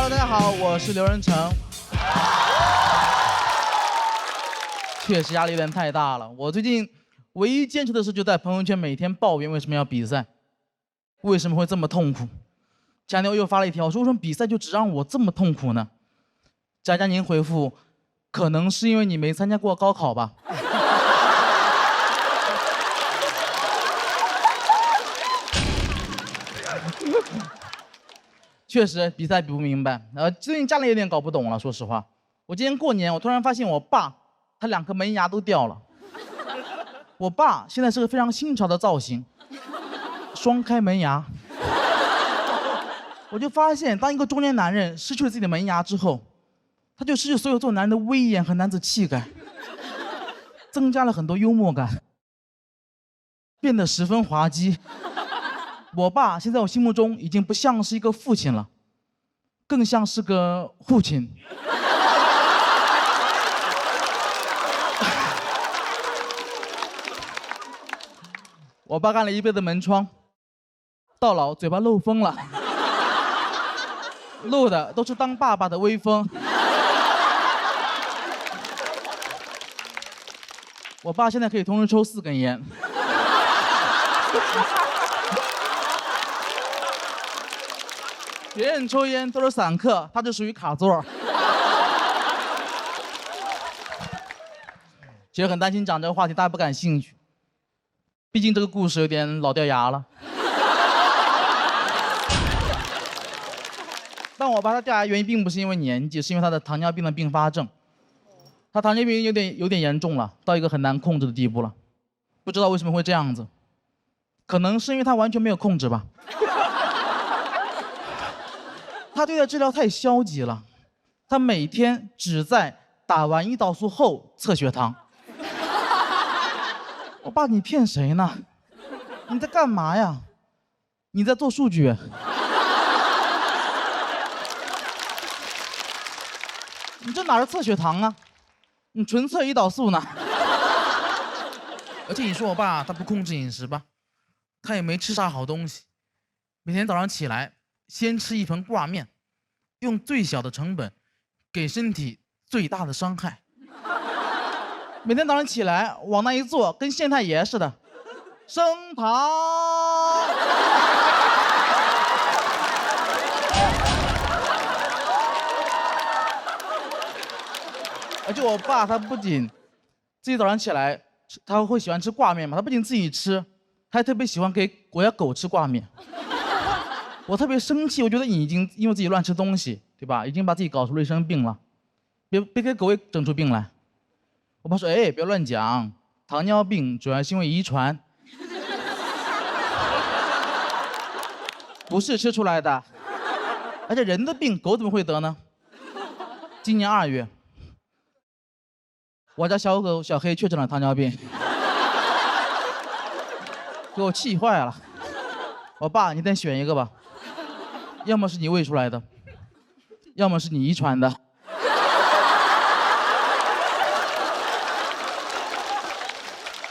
Hello， 大家好，我是刘仁成。确实压力有点太大了。我最近唯一坚持的事，就在朋友圈每天抱怨为什么要比赛，为什么会这么痛苦。前两天我又发了一条，我说为什么比赛就只让我这么痛苦呢？佳佳您回复，可能是因为你没参加过高考吧。确实比赛比不明白，最近家里有点搞不懂了。说实话，我今年过年，我突然发现我爸他2颗门牙都掉了。我爸现在是个非常新潮的造型，双开门牙。我就发现，当一个中年男人失去了自己的门牙之后，他就失去所有做男人的威严和男子气概，增加了很多幽默感，变得十分滑稽。我爸现在我心目中已经不像是一个父亲了，更像是个父亲。我爸干了一辈子门窗，到老嘴巴漏风了，漏的都是当爸爸的威风。我爸现在可以同时抽4根烟。别人抽烟都是散客，他就属于卡座。其实很担心讲这个话题，大家不感兴趣。毕竟这个故事有点老掉牙了。但我爸他掉牙原因并不是因为年纪，是因为他的糖尿病的并发症。他糖尿病有点严重了，到一个很难控制的地步了。不知道为什么会这样子，可能是因为他完全没有控制吧。他对待治疗太消极了，他每天只在打完胰岛素后测血糖。我爸，你骗谁呢？你在干嘛呀？你在做数据。你这哪是测血糖啊？你纯测胰岛素呢。而且你说我爸他不控制饮食吧，他也没吃啥好东西，每天早上起来先吃一盆挂面，用最小的成本给身体最大的伤害。每天早上起来往那一坐，跟县太爷似的，升堂。而且我爸他不仅自己早上起来他会喜欢吃挂面嘛，他不仅自己吃，他还特别喜欢给我家狗吃挂面。我特别生气，我觉得你已经因为自己乱吃东西，对吧？已经把自己搞出了一身病了，别给狗也整出病来。我爸说：“哎，别乱讲，糖尿病主要是因为遗传，不是吃出来的。而且人的病，狗怎么会得呢？”今年2月，我家小狗小黑确诊了糖尿病，给我气坏了。我爸，你得选一个吧，要么是你喂出来的，要么是你遗传的。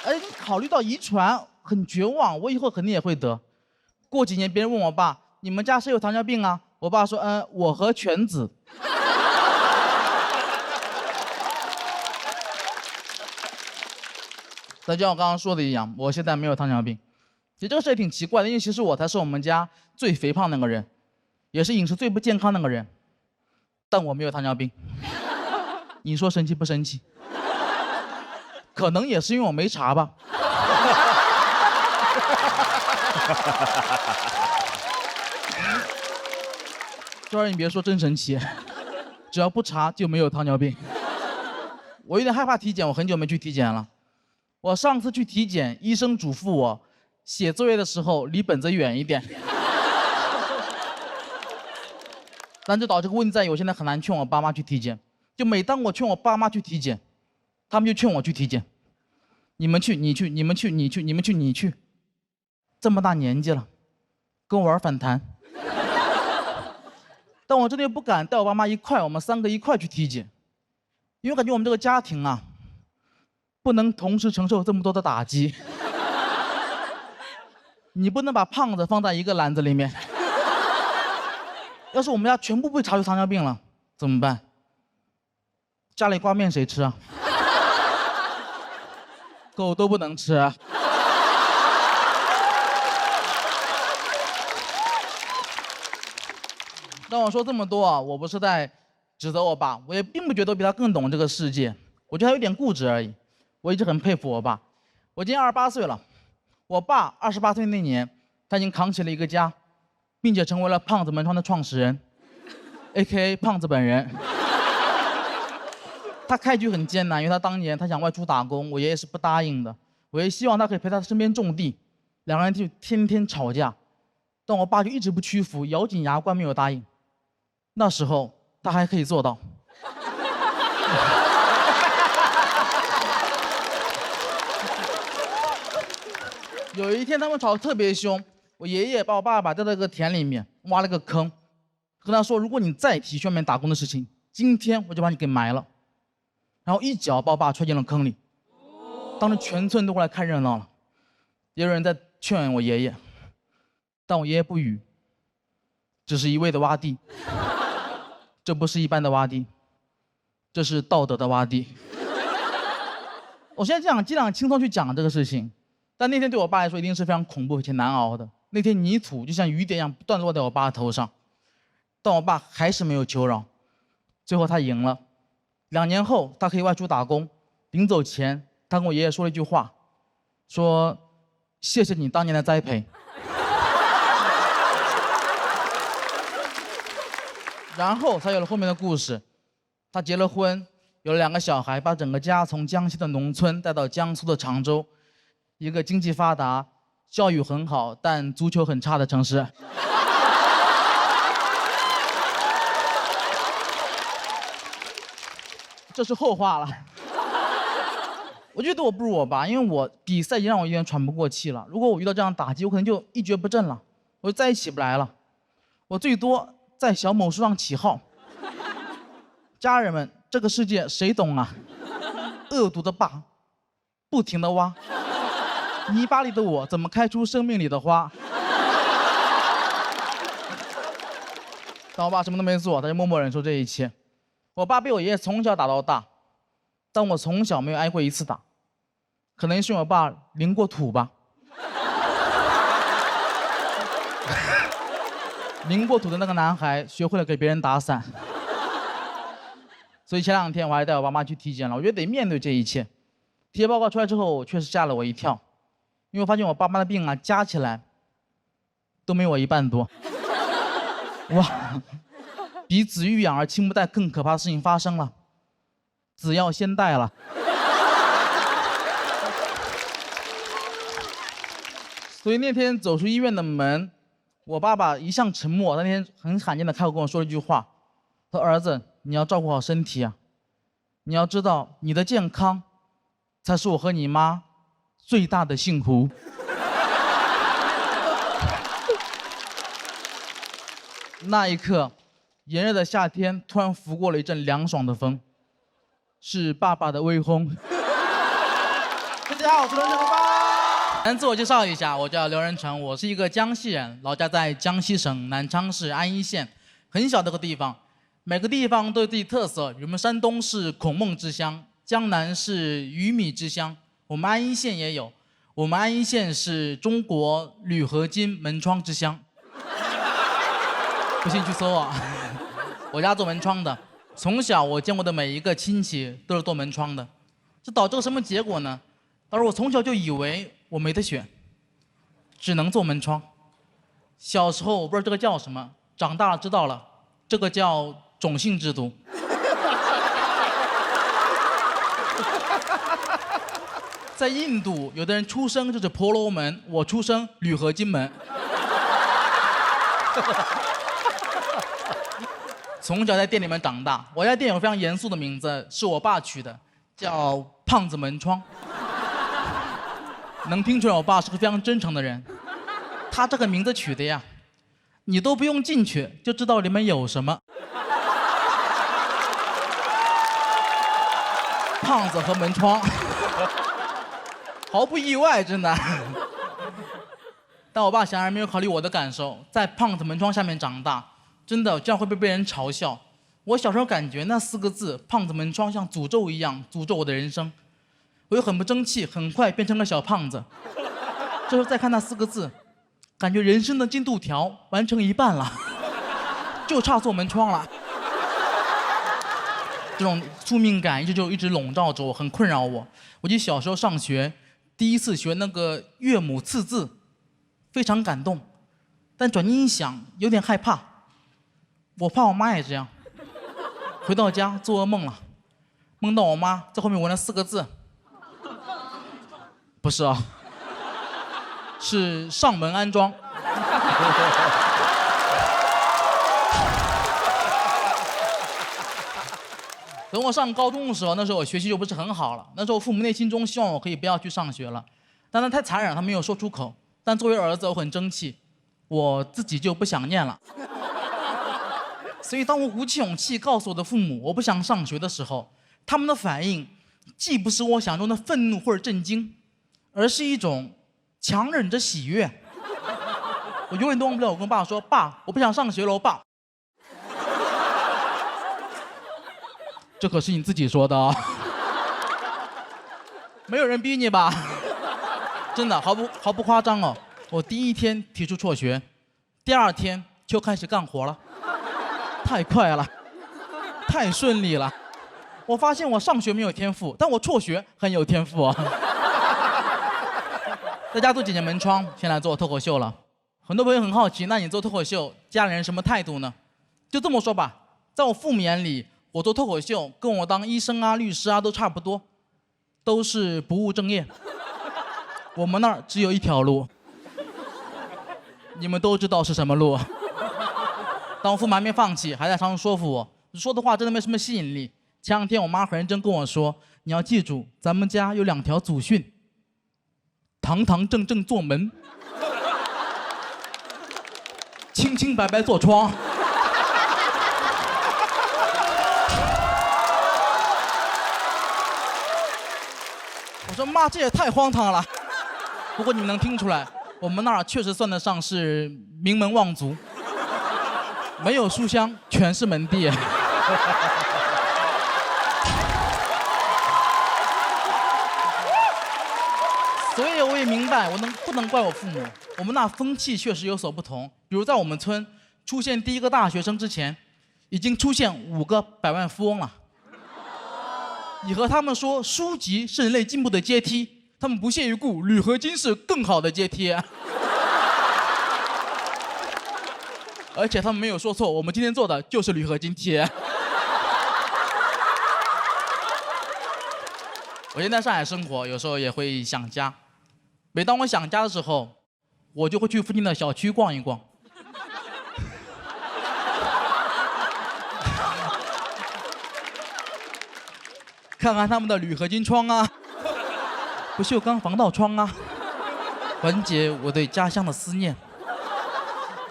哎，你考虑到遗传，很绝望，我以后肯定也会得。过几年别人问我爸，你们家谁有糖尿病啊？我爸说，我和犬子。但就像我刚刚说的一样，我现在没有糖尿病。其实这个事也挺奇怪的，因为其实我才是我们家最肥胖那个人，也是饮食最不健康那个人，但我没有糖尿病。你说神奇不神奇？可能也是因为我没查吧。这玩意儿你别说，真神奇，只要不查就没有糖尿病。我有点害怕体检，我很久没去体检了。我上次去体检，医生嘱咐我写作业的时候离本子远一点。但就导致这个问题在于，我现在很难劝我爸妈去体检。就每当我劝我爸妈去体检，他们就劝我去体检。你们去，你去，你们去，你去，你们去，你去。这么大年纪了，跟我玩反弹。但我真的又不敢带我爸妈一块，我们3个一块去体检，因为我感觉我们这个家庭啊，不能同时承受这么多的打击。你不能把胖子放在一个篮子里面。要是我们家全部被查出糖尿病了，怎么办？家里挂面谁吃啊？狗都不能吃啊。但我说这么多啊，我不是在指责我爸，我也并不觉得我比他更懂这个世界，我觉得他有点固执而已。我一直很佩服我爸。我今年28岁了，我爸28岁那年，他已经扛起了一个家，并且成为了胖子门窗的创始人 ，A.K.A. 胖子本人。他开局很艰难，因为他当年他想外出打工，我爷爷是不答应的。我爷爷希望他可以陪他身边种地，两个人就天天吵架，但我爸就一直不屈服，咬紧牙关没有答应。那时候他还可以做到。有一天他们吵得特别凶，我爷爷把我爸爸带到一个田里面，挖了个坑，跟他说：“如果你再提去外面打工的事情，今天我就把你给埋了。”然后一脚把我爸踹进了坑里，当时全村都过来看热闹了，也有人在劝我爷爷，但我爷爷不语，只是一味的挖地。这不是一般的洼地，这是道德的洼地。我现在尽量轻松去讲这个事情，但那天对我爸来说一定是非常恐怖且难熬的。那天泥土就像雨点一样不断落在我爸的头上，但我爸还是没有求饶，最后他赢了。2年后，他可以外出打工，临走前，他跟我爷爷说了一句话，说：“谢谢你当年的栽培。”然后才有了后面的故事。他结了婚，有了2个小孩，把整个家从江西的农村带到江苏的常州，一个经济发达、教育很好但足球很差的城市。这是后话了。我觉得我不如我爸，因为我比赛已经让我有点喘不过气了。如果我遇到这样打击，我可能就一蹶不振了，我就再也起不来了。我最多在小某书上起号。家人们，这个世界谁懂啊？恶毒的爸，不停地挖，泥巴里的我怎么开出生命里的花？但我爸什么都没做，他就默默忍受这一切。我爸被我爷爷从小打到大，但我从小没有挨过1次打，可能是因为我爸领过土吧。领过土的那个男孩学会了给别人打伞，所以前2天我还带我爸妈去体检了。我觉得得面对这一切。体检报告出来之后，确实吓了我一跳，因为我发现我爸妈的病啊加起来都没我1半多。哇，比子欲养而亲不待更可怕的事情发生了，子要先带了。所以那天走出医院的门，我爸爸一向沉默，那天很罕见的开口跟我说了一句话，他说：“儿子，你要照顾好身体啊，你要知道你的健康才是我和你妈最大的幸福。”那一刻，炎热的夏天突然拂过了一阵凉爽的风，是爸爸的微风。大家好，我是刘仁成爸。先自我介绍一下，我叫刘仁成，我是一个江西人，老家在江西省南昌市安邑县，很小的个地方，每个地方都有自己特色。我们山东是孔孟之乡，江南是鱼米之乡，我们安邑县也有。我们安邑县是中国铝合金门窗之乡。不信去搜啊！我家做门窗的，从小我见过的每一个亲戚都是做门窗的，这导致了什么结果呢？导致我从小就以为我没得选，只能做门窗。小时候我不知道这个叫什么，长大了知道了，这个叫种姓制度。在印度，有的人出生就是婆罗门，我出生铝合金门。从小在店里面长大，我家店有个非常严肃的名字，是我爸取的，叫胖子门窗。能听出来我爸是个非常真诚的人。他这个名字取的呀，你都不用进去就知道里面有什么。胖子和门窗，毫不意外，真的。但我爸显然没有考虑我的感受，在胖子门窗下面长大，真的这样会被人嘲笑。我小时候感觉那4个字“胖子门窗”像诅咒一样诅咒我的人生，我又很不争气，很快变成了小胖子。这时候再看那4个字，感觉人生的进度条完成一半了，就差做门窗了。这种宿命感一直笼罩着我，很困扰我。我记得小时候上学，第一次学那个岳母刺字，非常感动，但转念一想，有点害怕。我怕我妈也这样。回到家做噩梦了，梦到我妈在后面纹了4个字，不是啊，是上门安装。等我上高中的时候，那时候我学习就不是很好了，那时候父母内心中希望我可以不要去上学了，但他太残忍，他没有说出口。但作为儿子，我很争气，我自己就不想念了。所以当我鼓起勇气告诉我的父母我不想上学的时候，他们的反应既不是我想中的愤怒或者震惊，而是一种强忍着喜悦。我永远都忘不了我跟我爸说：“爸，我不想上学了，我爸。”这可是你自己说的啊，没有人逼你吧？真的毫不夸张哦。我第1天提出辍学，第2天就开始干活了。太快了，太顺利了。我发现我上学没有天赋，但我辍学很有天赋啊。在家做几年门窗，现在做脱口秀了。很多朋友很好奇，那你做脱口秀，家里人什么态度呢？就这么说吧，在我父母眼里，我做脱口秀跟我当医生啊、律师啊都差不多，都是不务正业。我们那儿只有一条路，你们都知道是什么路。当我父母还没放弃，还在常常说服我，说的话真的没什么吸引力。前2天我妈很认真跟我说：“你要记住，咱们家有2条祖训：堂堂正正做门，清清白白做窗。”我说妈，这也太荒唐了。不过你们能听出来，我们那儿确实算得上是名门望族。没有书香，全是门第。所以我也明白，不能怪我父母。我们那风气确实有所不同。比如在我们村出现第1个大学生之前，已经出现5个百万富翁了。你和他们说书籍是人类进步的阶梯，他们不屑一顾，铝合金是更好的阶梯。而且他们没有说错，我们今天做的就是铝合金贴。我现在在上海生活，有时候也会想家。每当我想家的时候，我就会去附近的小区逛一逛。看看他们的铝合金窗啊，不锈钢防盗窗啊，缓解我对家乡的思念。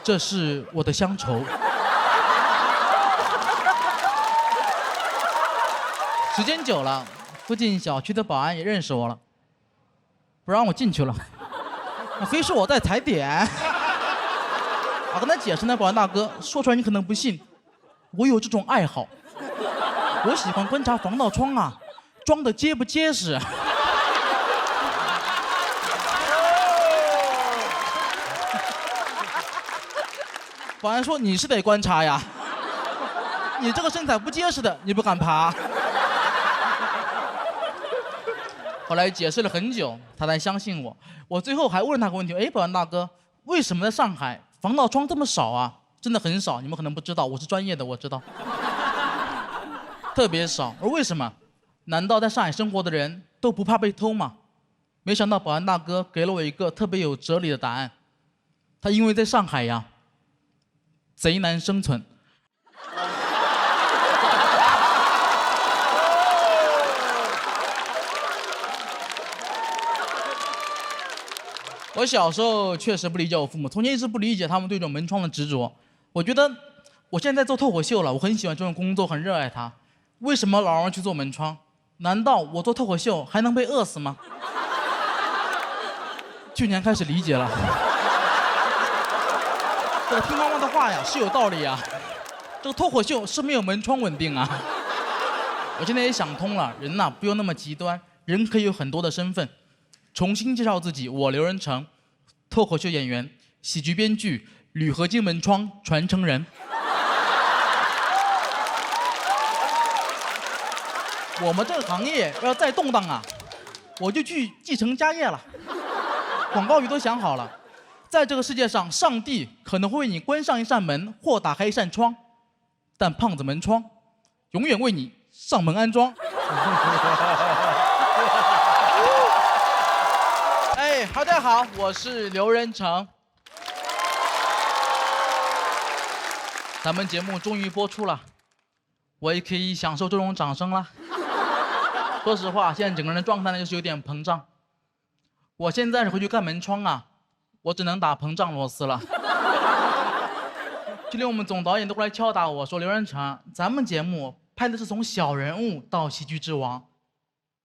这是我的乡愁。时间久了，附近小区的保安也认识我了，不让我进去了，非说我在踩点。我跟他解释，那保安大哥说出来你可能不信，我有这种爱好，我喜欢观察防盗窗啊，装的结不结实。保安说：“你是得观察呀，你这个身材不结实的，你不敢爬。”后来解释了很久，他才相信我。我最后还问他个问题：“哎，保安大哥，为什么在上海防盗窗这么少啊？真的很少，你们可能不知道，我是专业的，我知道，特别少。而为什么？难道在上海生活的人都不怕被偷吗？”没想到保安大哥给了我一个特别有哲理的答案。他因为在上海呀，贼难生存。我小时候确实不理解我父母，从前一直不理解他们对这种门窗的执着。我觉得我现在做脱口秀了，我很喜欢这种工作，很热爱它。为什么老让人去做门窗？难道我做脱口秀还能被饿死吗？去年开始理解了。这个听妈妈的话呀，是有道理啊。这个脱口秀是没有门窗稳定啊。我现在也想通了，人呐不用那么极端，人可以有很多的身份。重新介绍自己，我刘仁成，脱口秀演员、喜剧编剧、铝合金门窗传承人。我们这个行业要再动荡啊，我就去继承家业了。广告语都想好了，在这个世界上，上帝可能会为你关上一扇门或打开一扇窗，但胖子门窗永远为你上门安装。哎，大家好，我是刘仁成。咱们节目终于播出了，我也可以享受这种掌声了。说实话，现在整个人的状态呢，就是有点膨胀。我现在回去干门窗啊，我只能打膨胀螺丝了。就连我们总导演都过来敲打我说：“刘仁成，咱们节目拍的是从小人物到喜剧之王，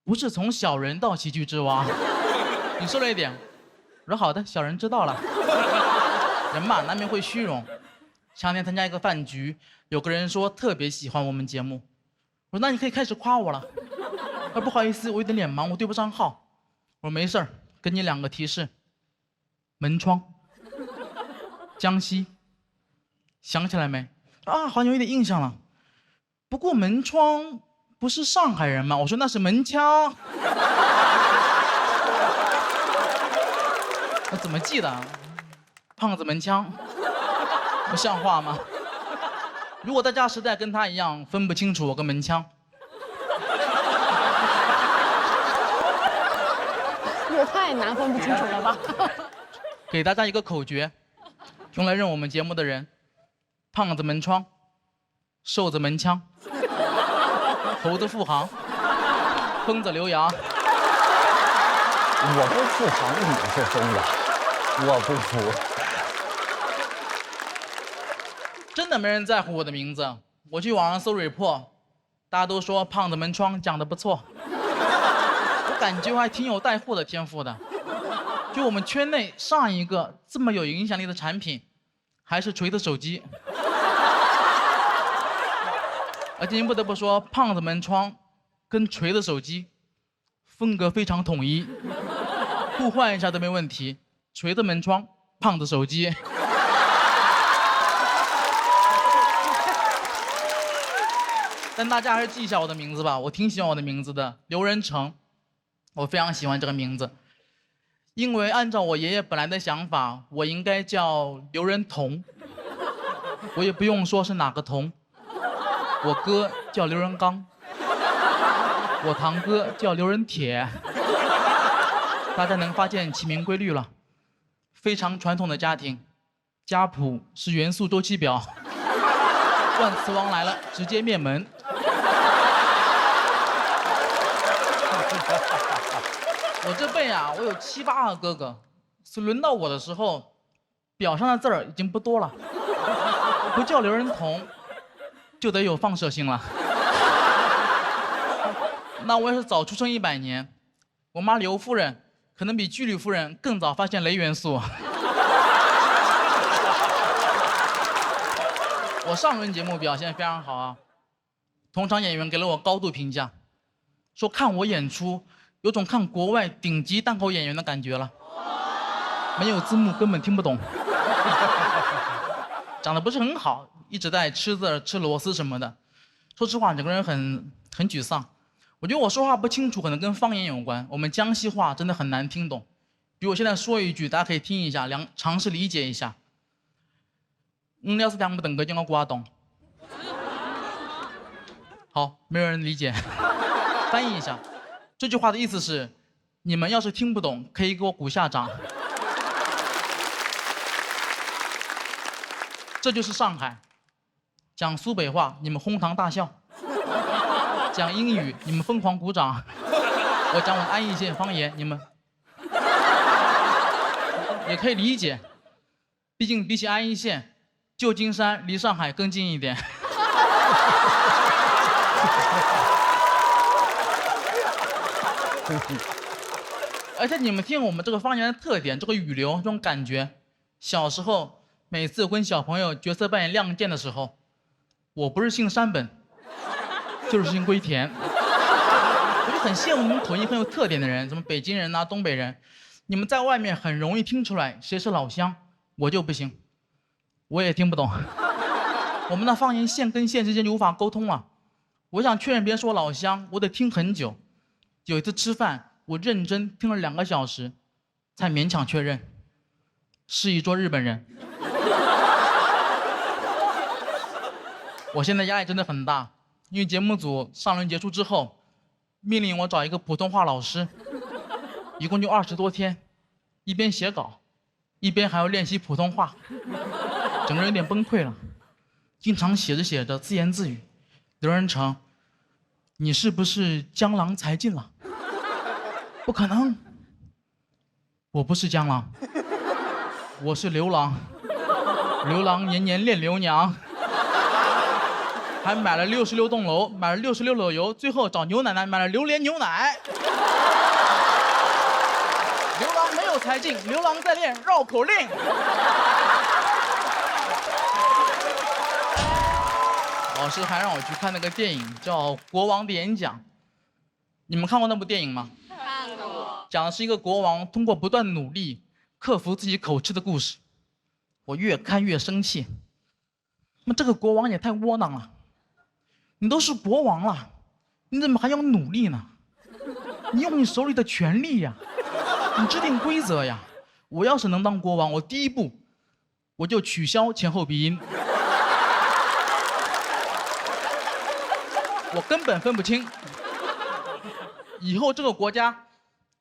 不是从小人到喜剧之王。”你说了一点，我说好的，小人知道了。人嘛，难免会虚荣。前两天参加一个饭局，有个人说特别喜欢我们节目，我说那你可以开始夸我了。不好意思，我有点脸盲，我对不上号。我说没事儿，给你2个提示：门窗、江西，想起来没？啊，好像有点印象了。不过门窗不是上海人吗？我说那是门腔。我怎么记得？胖子门腔，不像话吗？如果大家实在跟他一样分不清楚我跟门腔，也太难分不清楚了吧？给大家一个口诀，用来认我们节目的人：胖子门窗，瘦子门腔，猴子复航，疯子刘洋。我不复航，你是疯子，我不服。真的没人在乎我的名字，我去网上搜 report， 大家都说胖子门窗讲得不错。我感觉我还挺有带货的天赋的。就我们圈内上一个这么有影响力的产品，还是锤子手机。而且您不得不说，胖子门窗跟锤子手机风格非常统一，互换一下都没问题。锤子门窗，胖子手机。但大家还是记一下我的名字吧，我挺喜欢我的名字的，刘仁成，我非常喜欢这个名字，因为按照我爷爷本来的想法，我应该叫刘仁同，我也不用说是哪个同，我哥叫刘仁刚，我堂哥叫刘仁铁，大家能发现起名规律了，非常传统的家庭，家谱是元素周期表，万磁王来了直接灭门。我这辈啊，我有7、8个哥哥，所以轮到我的时候，表上的字儿已经不多了，不叫刘仁同，就得有放射性了。那我要是早出生100年，我妈刘夫人可能比居里夫人更早发现镭元素。我上轮节目表现非常好啊，同场演员给了我高度评价，说看我演出有种看国外顶级单口演员的感觉了，没有字幕根本听不懂，讲的不是很好，一直在吃字吃螺丝什么的，说实话整个人很沮丧。我觉得我说话不清楚可能跟方言有关，我们江西话真的很难听懂，比如我现在说一句大家可以听一下，尝试理解一下。要是两不等个就我瓜懂。好，没有人理解。翻译一下，这句话的意思是：你们要是听不懂，可以给我鼓下掌。这就是上海，讲苏北话你们哄堂大笑，讲英语你们疯狂鼓掌，我讲我的安义县方言你们也可以理解，毕竟比起安义县，旧金山离上海更近一点。而且你们听我们这个方言的特点，这个语流这种感觉，小时候每次跟小朋友角色扮演亮剑的时候，我不是姓山本，就是姓龟田。我就很羡慕你们口音很有特点的人，什么北京人啊、东北人，你们在外面很容易听出来谁是老乡，我就不行，我也听不懂。我们那方言县跟县之间就无法沟通了。我想确认别人是我老乡，我得听很久。有一次吃饭，我认真听了2个小时，才勉强确认，是一桌日本人。我现在压力真的很大，因为节目组上轮结束之后，命令我找一个普通话老师，一共就20多天，一边写稿，一边还要练习普通话，整个人有点崩溃了。经常写着写着自言自语：“刘仁成，你是不是江郎才尽了？”不可能，我不是江郎，我是刘郎，刘郎年年恋刘娘。还买了66栋楼，买了66篓油，最后找牛奶奶买了榴莲牛奶。刘郎没有才尽，刘郎在练绕口令。老师还让我去看那个电影，叫《国王的演讲》。你们看过那部电影吗？看过。讲的是一个国王通过不断努力克服自己口吃的故事。我越看越生气。那么这个国王也太窝囊了。你都是国王了，你怎么还要努力呢？你用你手里的权力呀，你制定规则呀。我要是能当国王，我第一步我就取消前后鼻音。我根本分不清，以后这个国家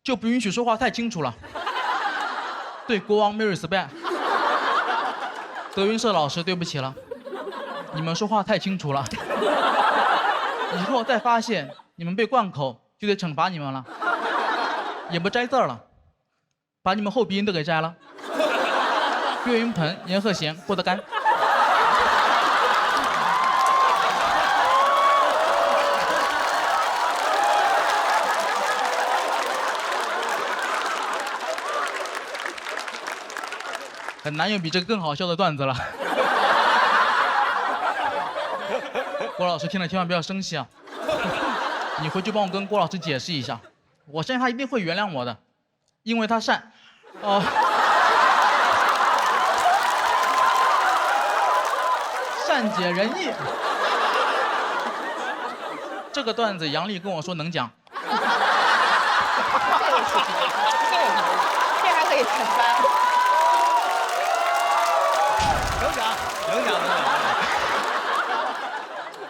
就不允许说话太清楚了。对国王没有 respect。德云社老师，对不起了，你们说话太清楚了。以后再发现你们被灌口，就得惩罚你们了，也不摘字了，把你们后鼻音都给摘了。岳云鹏、阎鹤贤、郭德纲。很难有比这个更好笑的段子了。郭老师听了千万不要生气啊！你回去帮我跟郭老师解释一下，我相信他一定会原谅我的，因为他善解人意。这个段子杨丽跟我说能讲。这还可以承担。能讲。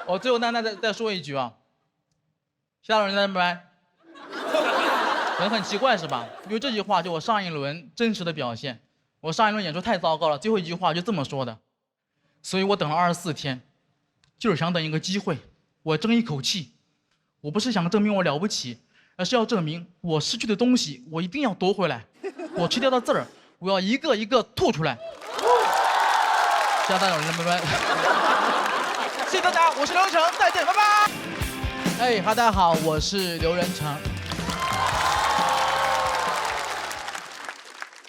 我最后再说一句啊，下轮再拜拜。人很奇怪是吧？因为这句话就我上一轮真实的表现。我上一轮演出太糟糕了，最后一句话就这么说的，所以我等了24天，就是想等一个机会，我争一口气。我不是想证明我了不起，而是要证明我失去的东西，我一定要夺回来。我吃掉的字儿，我要一个一个吐出来。谢谢大家，拜拜。谢谢大家，我是刘仁成，再见，拜拜。哎，大家好，我是刘仁成。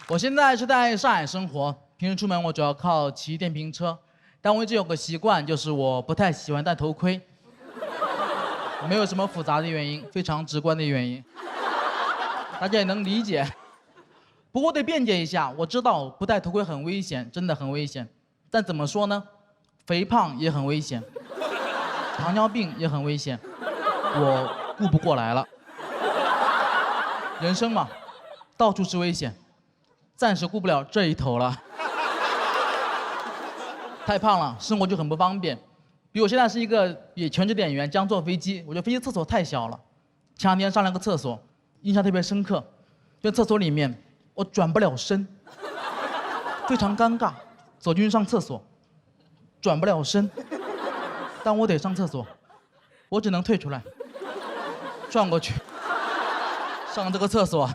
我现在是在上海生活，平时出门我主要靠骑电瓶车，但我一直有个习惯，就是我不太喜欢戴头盔。没有什么复杂的原因，非常直观的原因，大家也能理解。不过得辩解一下，我知道不戴头盔很危险，真的很危险。但怎么说呢？肥胖也很危险，糖尿病也很危险，我顾不过来了。人生嘛，到处是危险，暂时顾不了这一头了。太胖了，生活就很不方便。比如我现在是一个全职的演员，将坐飞机，我觉得飞机厕所太小了。前2天上了个厕所，印象特别深刻，就厕所里面我转不了身，非常尴尬。走进去上厕所，转不了身，但我得上厕所，我只能退出来，转过去，上这个厕所，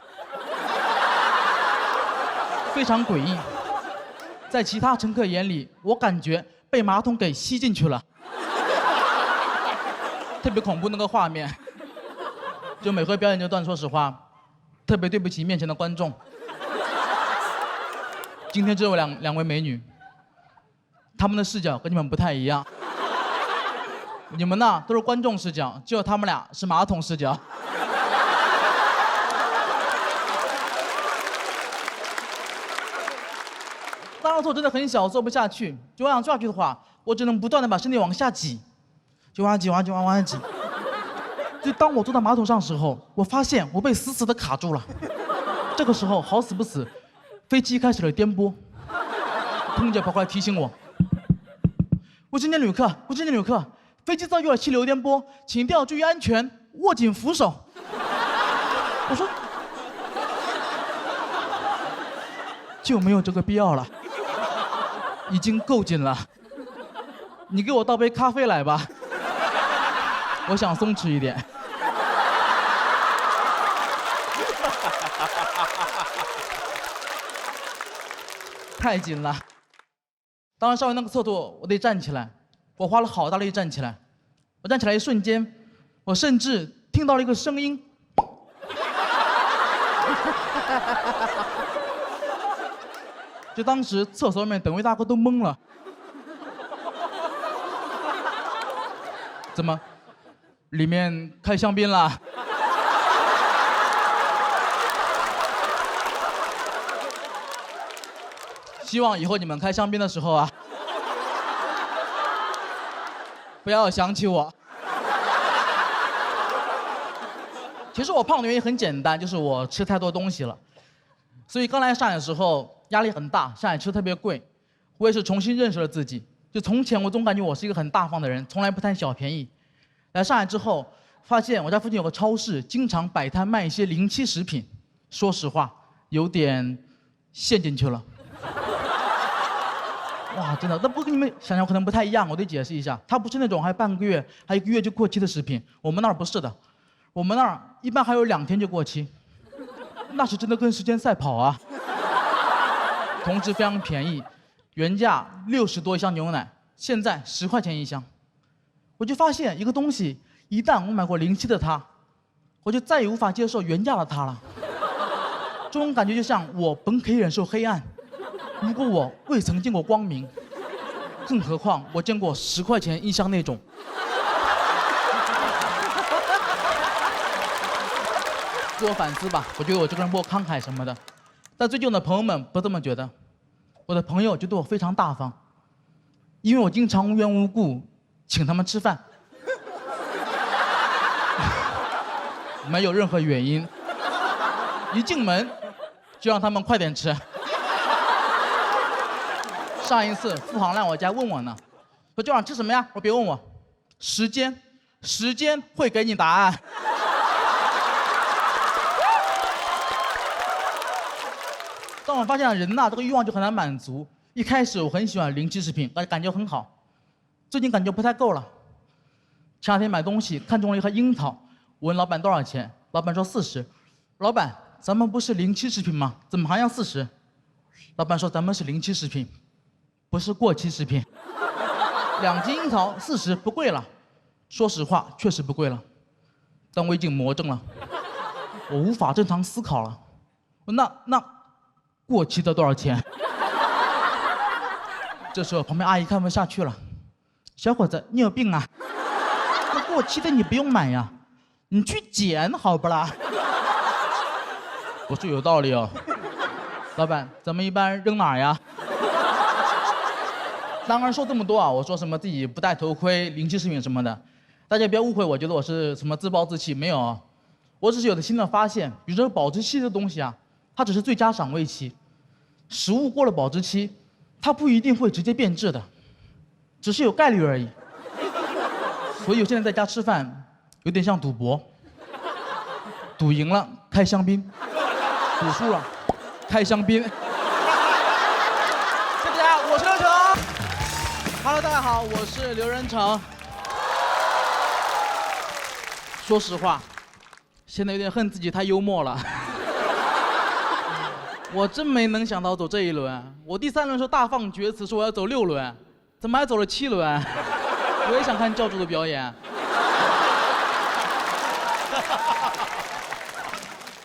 非常诡异。在其他乘客眼里，我感觉被马桶给吸进去了，特别恐怖那个画面。就每回表演这段，说实话，特别对不起面前的观众。今天只有两位美女，他们的视角跟你们不太一样。你们呢都是观众视角，只有他们俩是马桶视角。当时我真的很小，坐不下去，就想坐下去的话，我只能不断的把身体往下挤，就往下挤，往下挤。就当我坐到马桶上的时候，我发现我被死死的卡住了。这个时候好死不死，飞机开始了颠簸，空姐跑过来提醒我：“我今天旅客，飞机遭遇了气流颠簸，请一定要注意安全，握紧扶手。”我说：“就没有这个必要了，已经够紧了。你给我倒杯咖啡来吧，我想松弛一点。”太紧了。当时上完那个厕所，我得站起来，我花了好大力站起来。我站起来一瞬间，我甚至听到了一个声音。就当时厕所里面等位大哥都懵了。怎么，里面开香槟了？希望以后你们开香槟的时候啊，不要想起我。其实我胖的原因很简单，就是我吃太多东西了。所以刚来上海的时候压力很大，上海吃特别贵。我也是重新认识了自己。就从前我总感觉我是一个很大方的人，从来不贪小便宜。来上海之后，发现我家附近有个超市，经常摆摊卖一些临期食品。说实话，有点陷进去了。哇，真的，那不跟你们想象可能不太一样，我得解释一下，它不是那种还半个月、还1个月就过期的食品，我们那儿不是的，我们那儿一般还有2天就过期，那是真的跟时间赛跑啊。同时非常便宜，原价60多一箱牛奶，现在10块钱一箱。我就发现一个东西，一旦我买过临期的它，我就再也无法接受原价的它了。这种感觉就像我本可以忍受黑暗。如果我未曾见过光明，更何况我见过10块钱一箱那种。自我反思吧，我觉得我这个人不够慷慨什么的，但最近我的朋友们不这么觉得。我的朋友就对我非常大方，因为我经常无缘无故请他们吃饭，没有任何原因，一进门就让他们快点吃。上一次付航来我家问我呢，说今晚吃什么呀？我说别问我，时间会给你答案。当我发现人呐，这个欲望就很难满足。一开始我很喜欢临期食品，感觉很好，最近感觉不太够了。前2天买东西看中了一盒樱桃，我问老板多少钱，老板说40。老板，咱们不是临期食品吗？怎么还要40？老板说咱们是临期食品。不是过期食品，2斤樱桃40不贵了。说实话，确实不贵了，但我已经魔怔了，我无法正常思考了。那过期的多少钱？这时候旁边阿姨看不下去了，小伙子，你有病啊？那过期的你不用买呀，你去捡好不啦？我说有道理哦，老板，咱们一般扔哪儿呀？当然说这么多啊，我说什么自己不戴头盔、临期食品什么的，大家不要误会，我觉得我是什么自暴自弃，没有，我只是有了新的发现。比如说保质期这东西啊，它只是最佳赏味期，食物过了保质期，它不一定会直接变质的，只是有概率而已。所以我现在在家吃饭，有点像赌博，赌赢了开香槟，赌输了开香槟。谢谢，我是刘成。Hello， 大家好，我是刘仁成。说实话，现在有点恨自己太幽默了。我真没能想到走这一轮，我第3轮时候大放厥词说我要走6轮，怎么还走了7轮？我也想看教主的表演。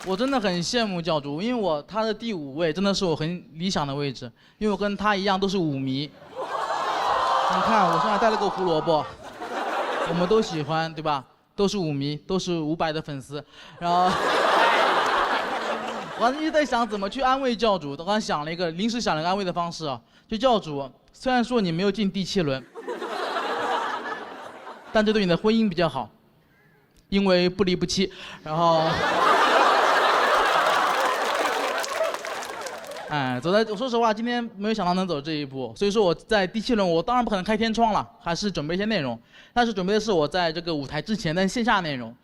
我真的很羡慕教主，因为他的第5位真的是我很理想的位置，因为我跟他一样都是舞迷。你看我身上带了个胡萝卜，我们都喜欢，对吧？都是舞迷，都是500的粉丝，然后我一直在想怎么去安慰教主，我刚临时想了一个安慰的方式啊，就教主，虽然说你没有进第7轮，但这对你的婚姻比较好，因为不离不弃，然后。哎，说实话，今天没有想到能走这一步，所以说我在第7轮，我当然不可能开天窗了，还是准备一些内容，但是准备的是我在这个舞台之前的线下内容，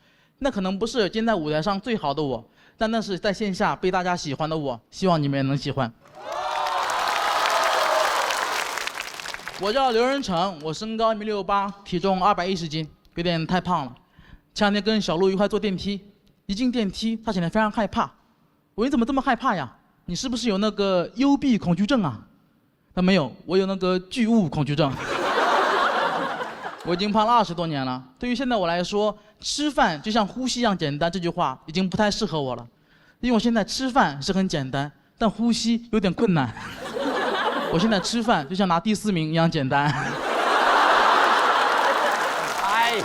那可能不是今天在舞台上最好的我，但那是在线下被大家喜欢的我，希望你们也能喜欢。我叫刘仁成，我身高1.68米，体重210斤，有点太胖了。前两天跟小鹿一块坐电梯，一进电梯，他显得非常害怕。我说你怎么这么害怕呀？你是不是有那个幽闭恐惧症啊？他没有，我有那个巨物恐惧症。我已经胖了20多年了，对于现在我来说，吃饭就像呼吸一样简单，这句话已经不太适合我了，因为我现在吃饭是很简单，但呼吸有点困难。我现在吃饭就像拿第4名一样简单。哎，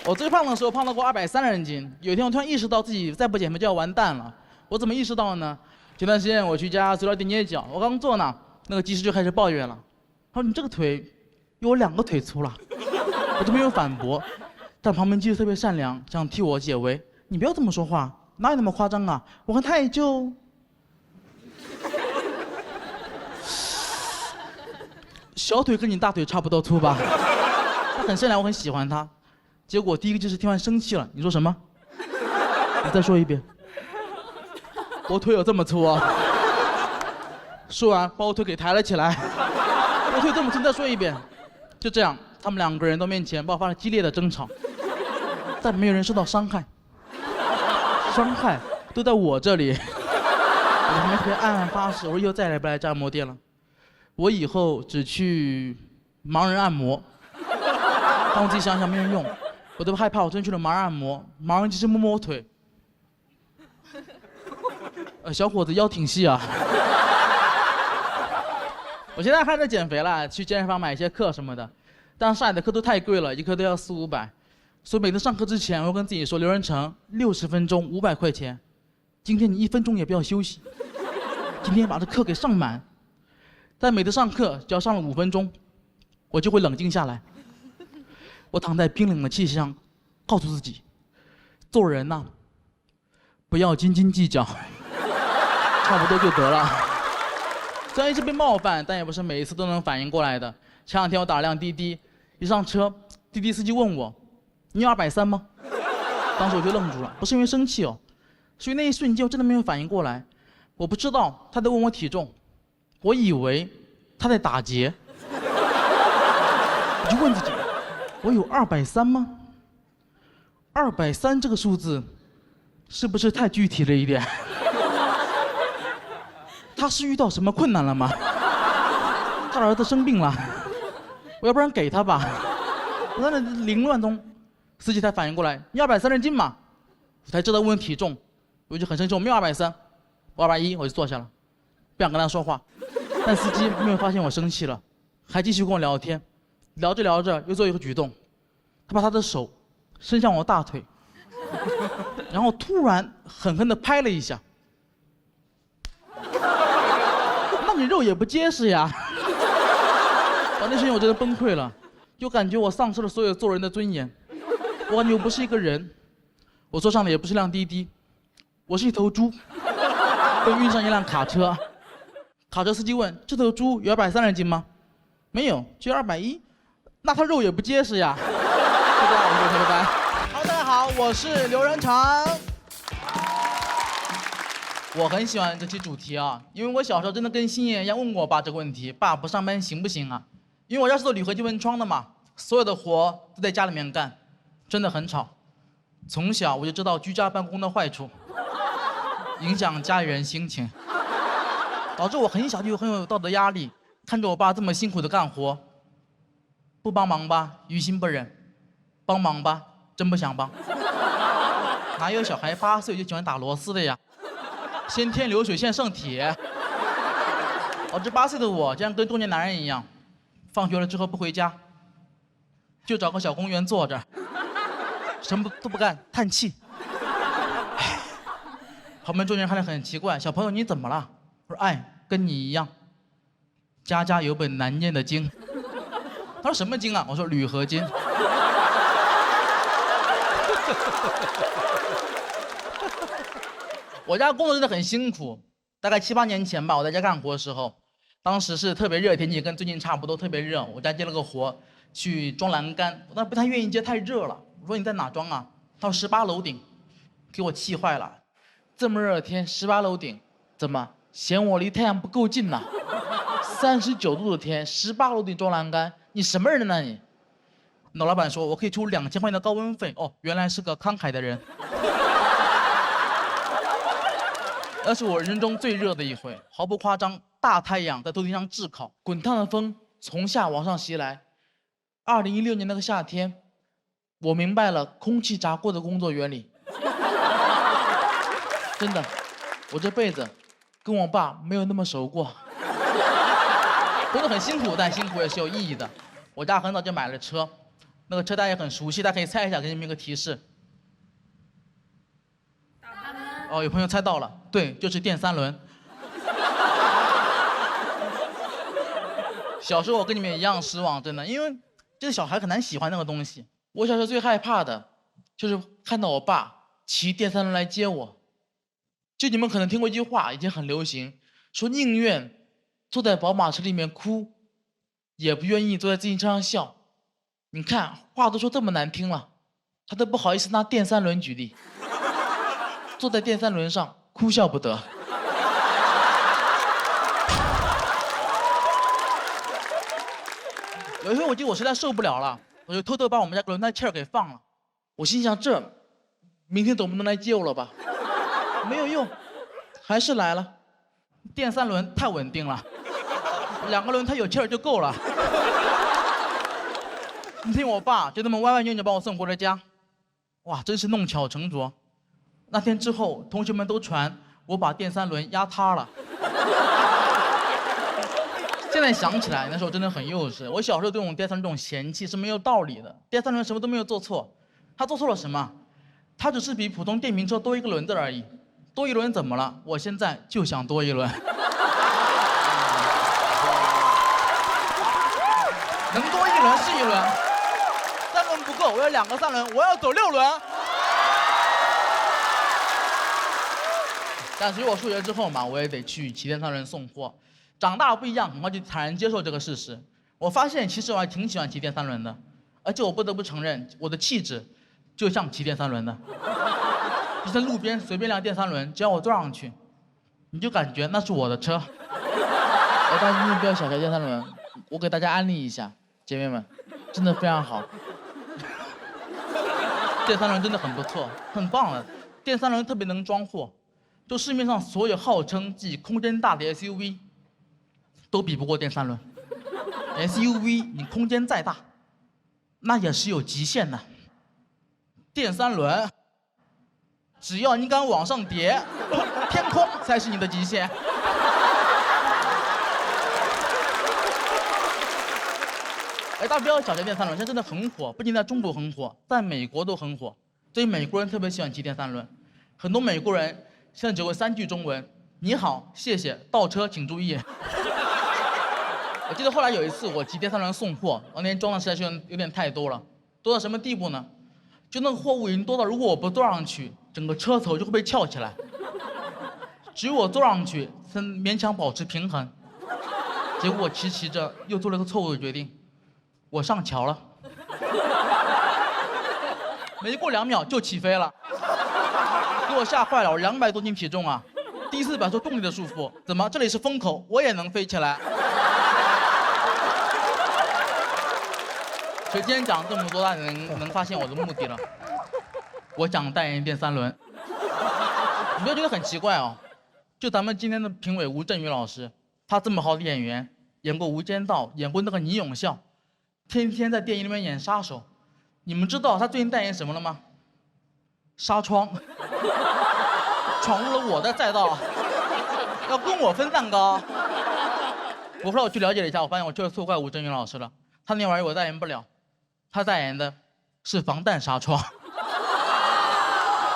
我最胖的时候胖到过230斤，有一天我突然意识到自己再不减肥就要完蛋了。我怎么意识到的呢？前段时间我去家足疗店捏脚，我刚坐那，那个技师就开始抱怨了，他说你这个腿有我2个腿粗了。我就没有反驳，但旁边技师特别善良，想替我解围。你不要这么说话，哪有那么夸张啊？我看他也就小腿跟你大腿差不多粗吧。他很善良，我很喜欢他。结果第一个技师听完生气了，你说什么？你再说一遍。我腿有这么粗啊！说完把我腿给抬了起来。我腿这么粗，你再说一遍。就这样，他们2个人到面前爆发了激烈的争吵，但没有人受到伤害。伤害都在我这里。我旁边特别暗暗发誓，我说以后再也不来这按摩店了。我以后只去盲人按摩。但我自己想想没人用，我都害怕，我真去了盲人按摩，盲人只是摸摸我腿。小伙子腰挺细啊。我现在还在减肥了，去健身房买一些课什么的，但上海的课都太贵了，一课都要400、500，所以每次上课之前，我跟自己说，刘仁成60分钟500块钱，今天你1分钟也不要休息，今天把这课给上满。但每次上课只要上了5分钟，我就会冷静下来。我躺在冰冷的气上，告诉自己，做人呐，不要斤斤计较。差不多就得了。虽然一直被冒犯，但也不是每一次都能反应过来的。前2天我打了辆滴滴，一上车，滴滴司机问我：“你有230吗？”当时我就愣住了，不是因为生气哦，是因为那一瞬间我真的没有反应过来。我不知道他在问我体重，我以为他在打劫。我就问自己：我有230吗？230这个数字，是不是太具体了一点？他是遇到什么困难了吗？他的儿子生病了，我要不然给他吧。我在那凌乱中，司机才反应过来，你230斤嘛，我才知道问体重，我就很生气，我没有230，我210，我就坐下了，不想跟他说话。但司机没有发现我生气了，还继续跟我聊天，聊着聊着又做一个举动，他把他的手伸向我大腿，然后突然狠狠地拍了一下。那你肉也不结实呀！那瞬间我真的崩溃了，就感觉我丧失了所有做人的尊严。我感觉我不是一个人，我坐上的也不是辆滴滴，我是一头猪，被运上一辆卡车。卡车司机问：“这头猪有230斤吗？”“没有，只有210。”“那它肉也不结实呀。”就这样，我们就拜拜。好，大家好，我是刘仁成。我很喜欢这期主题啊，因为我小时候真的跟星爷一样问过我爸这个问题：“爸，不上班行不行啊？”因为我家是做铝合金门窗的嘛，所有的活都在家里面干，真的很吵。从小我就知道居家办公的坏处，影响家里人心情，导致我很小就很有道德压力，看着我爸这么辛苦的干活，不帮忙吧，于心不忍；帮忙吧，真不想帮。哪有小孩8岁就喜欢打螺丝的呀？先天流水线剩铁。导致8岁的我竟然跟中年男人一样，放学了之后不回家，就找个小公园坐着，什么都不干，叹气。旁边众人看着很奇怪，小朋友你怎么了？我说哎，跟你一样。家家有本难念的经。他说什么经啊？我说铝合金。我家工作真的很辛苦，大概7、8年前吧，我在家干活的时候，当时是特别热的天气，跟最近差不多，特别热。我家接了个活，去装栏杆，我当时不太愿意接，太热了。我说你在哪装啊？他说18楼顶，给我气坏了。这么热的天，18楼顶，怎么嫌我离太阳不够近呐？39度的天，18楼顶装栏杆，你什么人呢你？那老板说，我可以出2000块钱的高温费。哦，原来是个慷慨的人。那是我人生中最热的一回，毫不夸张，大太阳在头顶上炙烤，滚烫的风从下往上袭来。2016年那个夏天，我明白了空气炸锅的工作原理。真的，我这辈子跟我爸没有那么熟过。工作很辛苦，但辛苦也是有意义的。我家很早就买了车，那个车大家也很熟悉，大家可以猜一下，给你们一个提示。哦，有朋友猜到了，对，就是电3轮。小时候我跟你们一样失望，真的，因为这个小孩很难喜欢那个东西。我小时候最害怕的，就是看到我爸骑电3轮来接我。就你们可能听过一句话，已经很流行，说宁愿坐在宝马车里面哭，也不愿意坐在自行车上笑。你看话都说这么难听了，他都不好意思拿电3轮举例。坐在电3轮上哭笑不得。有一回我记得我实在受不了了，我就偷偷把我们家轮胎气儿给放了。我心想这明天总不能来接我了吧？没有用，还是来了。电3轮太稳定了，2个轮胎有气儿就够了。你听我爸就这么歪歪扭扭把我送回了家，哇，真是弄巧成拙。那天之后，同学们都传我把电3轮压塌了。现在想起来，那时候真的很幼稚。我小时候对我们电3轮这种嫌弃是没有道理的。电3轮什么都没有做错，他做错了什么？他只是比普通电瓶车多一个轮子而已。多一轮怎么了？我现在就想多一轮。能多一轮是一轮，3轮不够，我要2个3轮，我要走6轮。但是我数学之后嘛，我也得去骑电3轮送货。长大不一样，很快就坦然接受这个事实。我发现其实我还挺喜欢骑电3轮的，而且我不得不承认，我的气质就像骑电3轮的。你在路边随便辆电3轮，只要我坐上去，你就感觉那是我的车。大家不要小瞧电3轮，我给大家安利一下，姐妹们，真的非常好。电3轮真的很不错，很棒的。电3轮特别能装货。就市面上所有号称自己空间大的 SUV， 都比不过电3轮。SUV 你空间再大，那也是有极限的。电3轮，只要你敢往上叠，天空才是你的极限。哎，大家不要小瞧电3轮，现在真的很火，不仅在中国很火，在美国都很火。所以美国人特别喜欢骑电3轮，很多美国人现在只会3句中文：你好，谢谢，倒车请注意。我记得后来有一次我骑电3轮送货，那天装的实在是有点太多了，多到什么地步呢？就那个货物已经多到，如果我不坐上去，整个车头就会被翘起来。只有我坐上去才勉强保持平衡。结果我骑着又做了个错误的决定，我上桥了。没过2秒就起飞了，给我吓坏了。我200多斤体重啊，第一次感受重力的束缚。怎么这里是风口，我也能飞起来？所以今天讲这么多，大家能发现我的目的了。我想代言电3轮，你不要觉得很奇怪哦。就咱们今天的评委吴镇宇老师，他这么好的演员，演过《无间道》，演过那个倪永孝，天天在电影里面演杀手。你们知道他最近代言什么了吗？纱窗，闯入了我的赛道，要跟我分蛋糕。后来我去了解了一下，我发现我确实错怪吴镇宇老师了。他那玩意儿我代言不了，他代言的是防弹纱窗。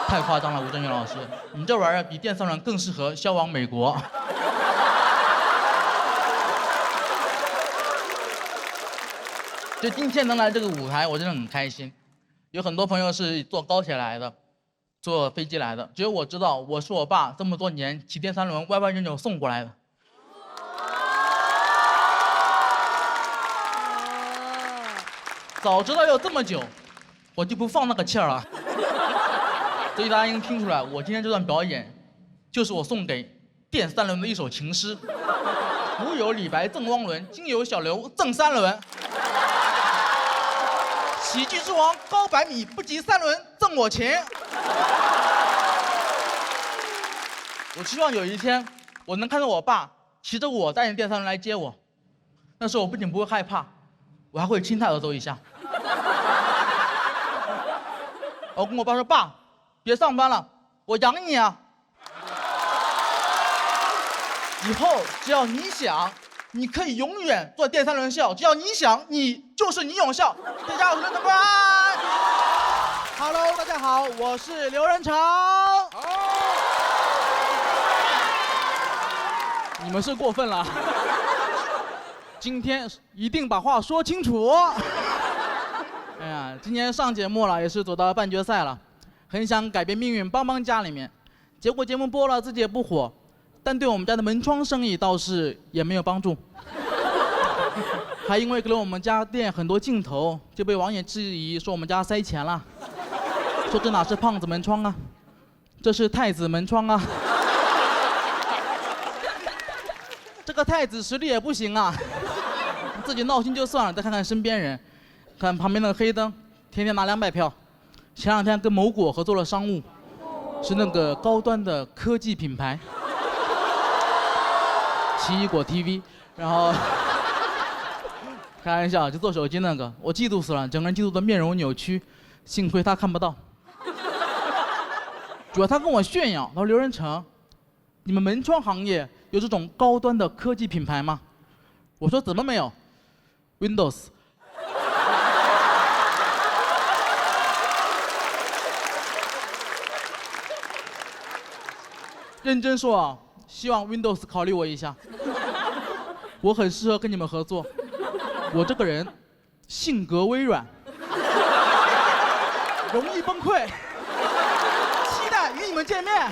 太夸张了，吴镇宇老师，你这玩意儿比电三轮更适合销往美国。就今天能来这个舞台，我真的很开心。有很多朋友是坐高铁来的，坐飞机来的，只有我知道，我是我爸这么多年骑电三轮歪歪扭扭送过来的。早知道要这么久，我就不放那个气儿了。所以大家应该听出来，我今天这段表演，就是我送给电三轮的一首情诗。古有李白赠汪伦，今有小刘赠三轮。喜剧之王高百米，不及三轮赠我情。我希望有一天，我能看到我爸骑着我带着电三轮来接我，那时候我不仅不会害怕，我还会亲他额头一下。我跟我爸说：“爸，别上班了，我养你啊！以后只要你想，你可以永远做电三轮笑，只要你想，你就是倪永笑。”大家好，同志们，Hello， 大家好，我是刘仁成。你们是过分了，今天一定把话说清楚。哎呀，今年上节目了，也是走到半决赛了，很想改变命运，帮帮家里面，结果节目播了，自己也不火，但对我们家的门窗生意倒是也没有帮助。还因为给了我们家店很多镜头，就被网友质疑说我们家塞钱了，说这哪是胖子门窗啊，这是太子门窗啊。这个太子实力也不行啊，自己闹心就算了，再看看身边人，看旁边那个黑灯，天天拿200票，前2天跟某果合作了商务，是那个高端的科技品牌，奇异果 TV， 然后。开玩笑，就做手机那个，我嫉妒死了，整个人嫉妒的面容扭曲，幸亏他看不到。主要他跟我炫耀，他说刘仁成，你们门窗行业有这种高端的科技品牌吗？我说怎么没有 ？Windows。认真说啊，希望 Windows 考虑我一下，我很适合跟你们合作。我这个人性格微软，容易崩溃，期待与你们见面。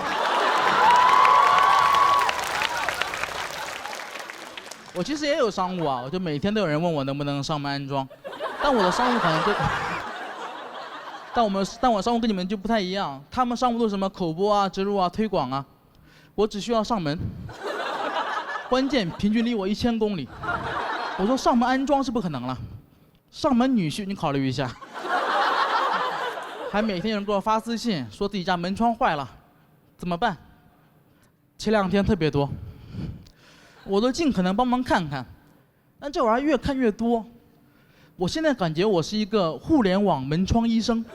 我其实也有商务啊，我就每天都有人问我能不能上门安装，但我的商务可能就，但我商务跟你们就不太一样，他们商务都是什么口播啊、植入啊、推广啊，我只需要上门，关键平均离我1000公里。我说上门安装是不可能了，上门女婿你考虑一下。还每天有人给我发私信说自己家门窗坏了，怎么办？前2天特别多，我都尽可能帮忙看看，但这玩意儿越看越多。我现在感觉我是一个互联网门窗医生，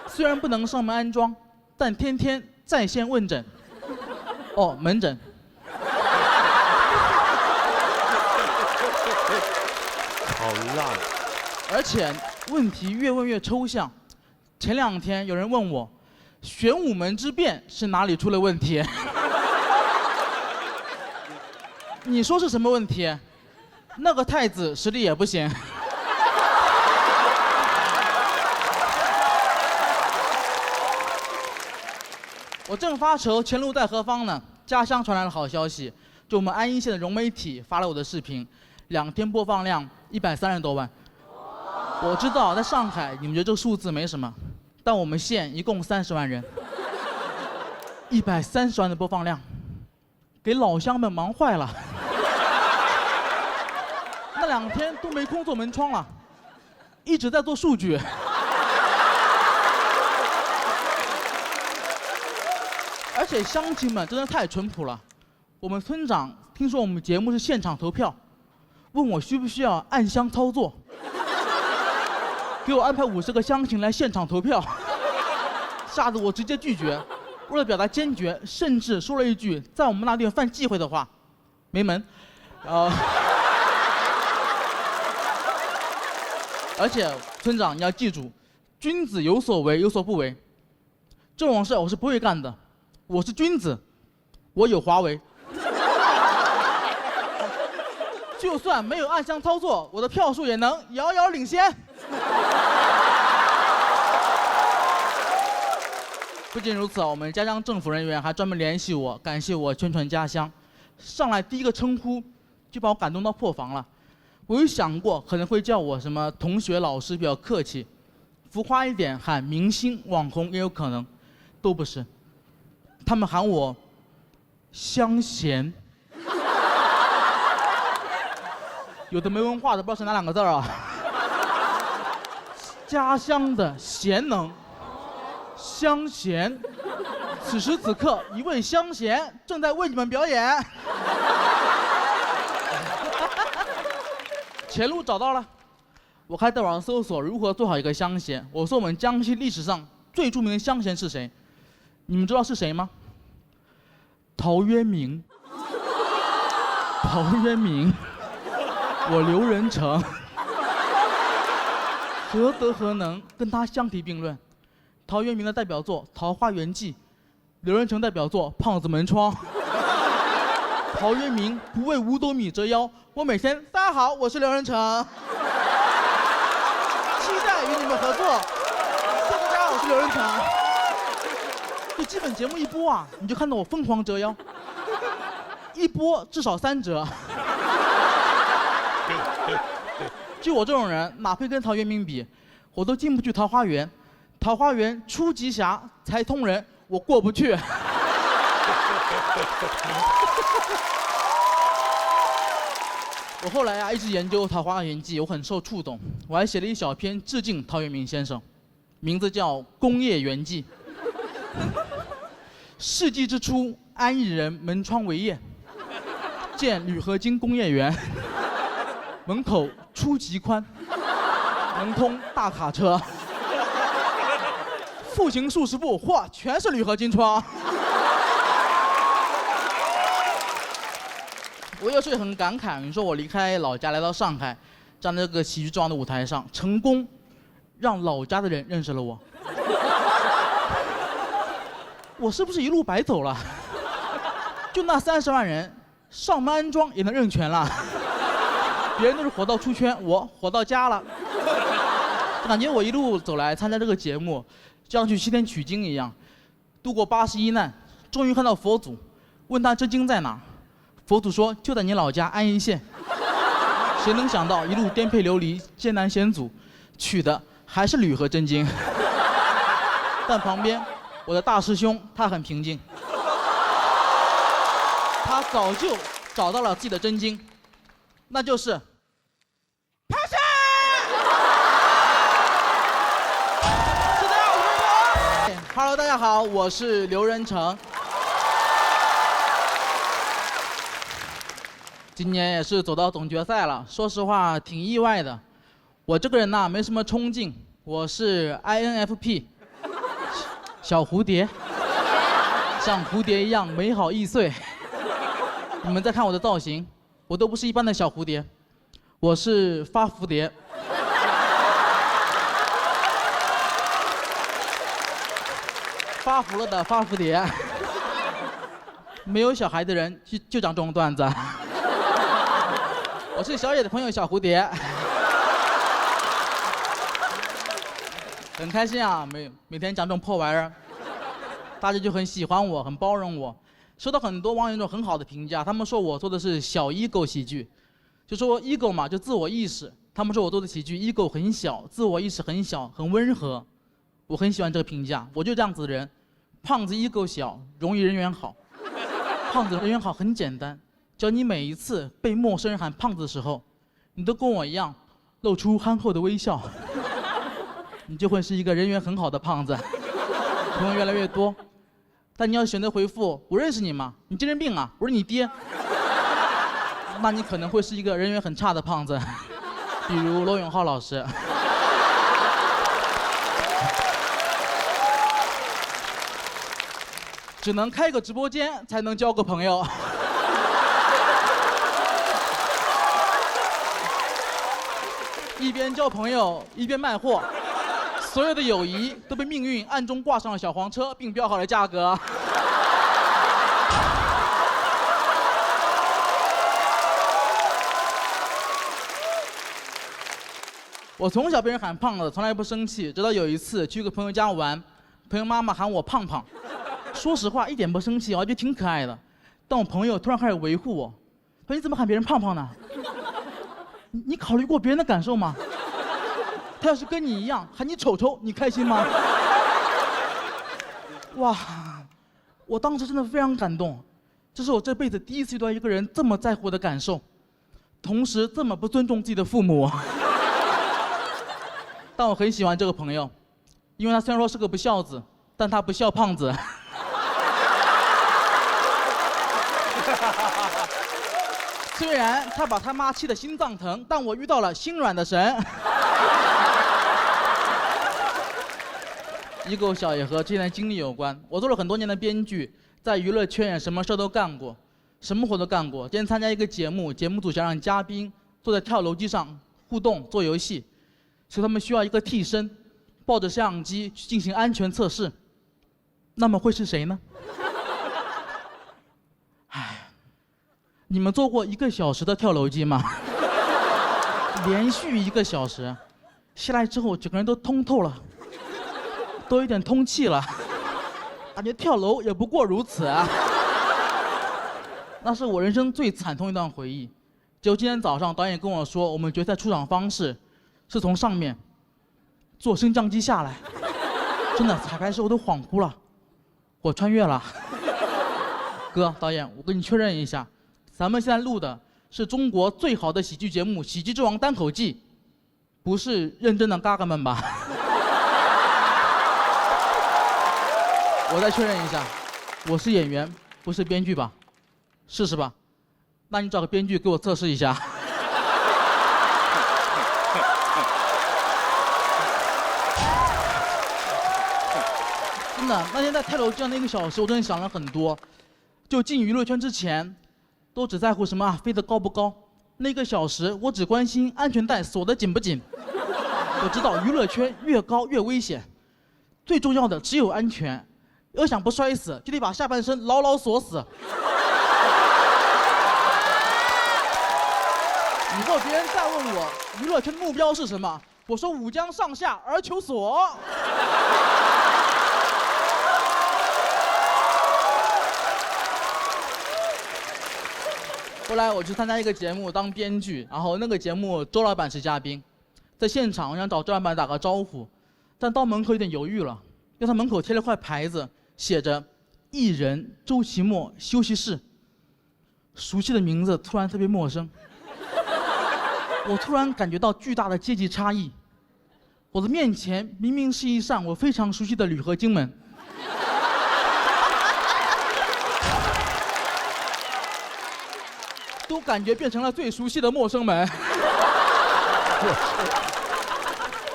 虽然不能上门安装，但天天在线问诊。哦，门诊。好烂，而且问题越问越抽象。前2天有人问我，玄武门之变是哪里出了问题？你说是什么问题？那个太子实力也不行。我正发愁前路在何方呢，家乡传来了好消息，就我们安邑县的融媒体发了我的视频，2天播放量130多万。我知道在上海你们觉得这个数字没什么，但我们县一共30万人，130万的播放量，给老乡们忙坏了。那2天都没空做门窗了，一直在做数据。而且乡亲们真的太淳朴了，我们村长听说我们节目是现场投票，问我需不需要暗箱操作，给我安排50个乡亲来现场投票，吓得我直接拒绝。为了表达坚决，甚至说了一句在我们那地方犯忌讳的话：没门，而且村长你要记住，君子有所为有所不为，这种事我是不会干的。我是君子，我有华为。就算没有暗箱操作，我的票数也能遥遥领先。不仅如此，我们家乡政府人员还专门联系我，感谢我宣传家乡。上来第一个称呼，就把我感动到破防了。我有想过可能会叫我什么同学、老师，比较客气；浮夸一点喊明星、网红也有可能，都不是。他们喊我香贤。有的没文化的不知道是哪两个字啊？家乡的贤能，香贤。此时此刻，一位香贤正在为你们表演。前路找到了，我开始在网上搜索如何做好一个香贤。我说我们江西历史上最著名的香贤是谁？你们知道是谁吗？陶渊明。陶渊明。我刘仁成，何德何能跟他相提并论？陶渊明的代表作《桃花源记》，刘仁成代表作《胖子门窗》。陶渊明不为五斗米折腰，我每天大家好，我是刘仁成，期待与你们合作。谢谢大家，我是刘仁成。就基本节目一播啊，你就看到我疯狂折腰，一播至少3折。就我这种人，哪配跟陶渊明比？我都进不去桃花源，桃花源出极狭才通人，我过不去。我后来啊一直研究《桃花源记》，我很受触动，我还写了一小篇致敬陶渊明先生，名字叫《工业园记》。世纪之初，安邑人门窗为业，建铝合金工业园。门口出极宽，能通大卡车，复行数十步，嚯，全是铝合金窗。我有时也很感慨，你说我离开老家来到上海，站在这个喜剧之王的舞台上，成功让老家的人认识了我，我是不是一路白走了？就那30万人，上门安装也能认全了。别人都是火到出圈，我火到家了。感觉我一路走来参加这个节目，就像去西天取经一样，度过81难，终于看到佛祖，问他真经在哪？佛祖说就在你老家安邑县。谁能想到一路颠沛流离，艰难险阻，取的还是铝和真经。但旁边我的大师兄他很平静，他早就找到了自己的真经。那就是爬山。是的，我是刘仁成。Hello， 大家好，我是刘仁成。今年也是走到总决赛了，说实话挺意外的。我这个人呐，没什么冲劲，我是 INFP， 小蝴蝶，像蝴蝶一样美好易碎。你们再看我的造型。我都不是一般的小蝴蝶，我是发蝴蝶。发福了的发蝴蝶。没有小孩的人就讲这种段子。我是小野的朋友小蝴蝶。很开心啊，每天讲这种破玩意儿，大家就很喜欢我，很包容我。收到很多网友一种很好的评价，他们说我做的是小 ego 喜剧，就说 ego 嘛，就自我意识。他们说我做的喜剧 ego 很小，自我意识很小，很温和。我很喜欢这个评价，我就这样子的人。胖子 ego 小，容易人缘好。胖子人缘好很简单，只要你每一次被陌生人喊胖子的时候，你都跟我一样露出憨厚的微笑，你就会是一个人缘很好的胖子，朋友越来越多。但你要选择回复我认识你吗？你精神病啊？我是你爹。那你可能会是一个人缘很差的胖子，比如罗永浩老师。只能开个直播间才能交个朋友。一边交朋友一边卖货，所有的友谊都被命运暗中挂上了小黄车，并标好了价格。我从小被人喊胖子，从来不生气，直到有一次去一个朋友家玩，朋友妈妈喊我胖胖，说实话一点不生气，我觉得挺可爱的。但我朋友突然开始维护我，说你怎么喊别人胖胖呢？你考虑过别人的感受吗？他要是跟你一样喊你丑丑，你开心吗？哇，我当时真的非常感动，这是我这辈子第一次遇到一个人这么在乎我的感受，同时这么不尊重自己的父母。但我很喜欢这个朋友，因为他虽然说是个不孝子，但他不孝胖子。虽然他把他妈气得心脏疼，但我遇到了心软的神。一狗小也和之前的经历有关。我做了很多年的编剧，在娱乐圈也什么事都干过，什么活都干过。今天参加一个节目，节目组想让嘉宾坐在跳楼机上互动做游戏。所以他们需要一个替身，抱着摄像机去进行安全测试。那么会是谁呢？唉，你们坐过1个小时的跳楼机吗？连续1个小时，下来之后整个人都通透了，都有点通气了，感觉跳楼也不过如此啊。那是我人生最惨痛一段回忆。结果今天早上导演跟我说，我们决赛出场方式是从上面坐升降机下来，真的彩排时候都恍惚了，我穿越了。哥，导演，我跟你确认一下，咱们现在录的是中国最好的喜剧节目《喜剧之王单口季》，不是认真的嘎嘎们吧？我再确认一下，我是演员，不是编剧吧？试试吧。那你找个编剧给我测试一下。真的，那天在跳楼机上那1个小时，我真的想了很多。就进娱乐圈之前，都只在乎什么啊，飞得高不高。那1个小时，我只关心安全带锁得紧不紧。我知道娱乐圈越高越危险，最重要的只有安全。要想不摔死，就得把下半身牢牢锁死。以后别人再问我娱乐圈的目标是什么，我说5江上下而求索。后来我去参加一个节目当编剧，然后那个节目周老板是嘉宾，在现场我想找周老板打个招呼，但到门口有点犹豫了，因为他门口贴了块牌子，写着“艺人周奇墨休息室”，熟悉的名字突然特别陌生，我突然感觉到巨大的阶级差异，我的面前明明是一扇我非常熟悉的铝合金门。都感觉变成了最熟悉的陌生门。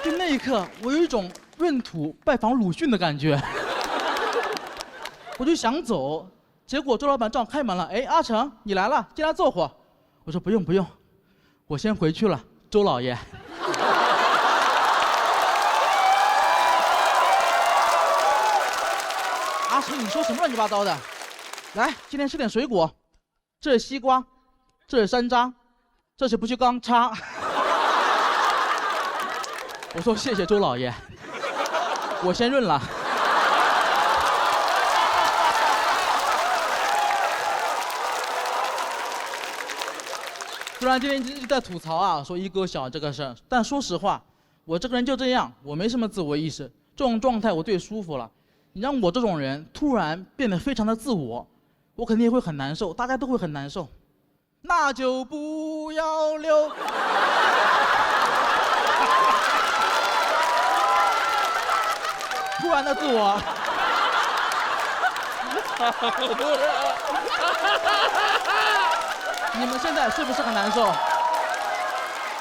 就那一刻，我有一种闰土拜访鲁迅的感觉。我就想走，结果周老板正好开门了，哎，阿成，你来了，进来坐会儿。我说不用不用，我先回去了，周老爷。阿成，你说什么乱七八糟的？来，今天吃点水果，这是西瓜。这是山楂，这是不锈钢叉。我说谢谢周老爷，我先认了。虽然今天一直在吐槽啊，说一哥小这个事儿，但说实话，我这个人就这样，我没什么自我意识，这种状态我最舒服了。你让我这种人突然变得非常的自我，我肯定也会很难受，大家都会很难受。那就不要留。突然的自我。你们现在是不是很难受？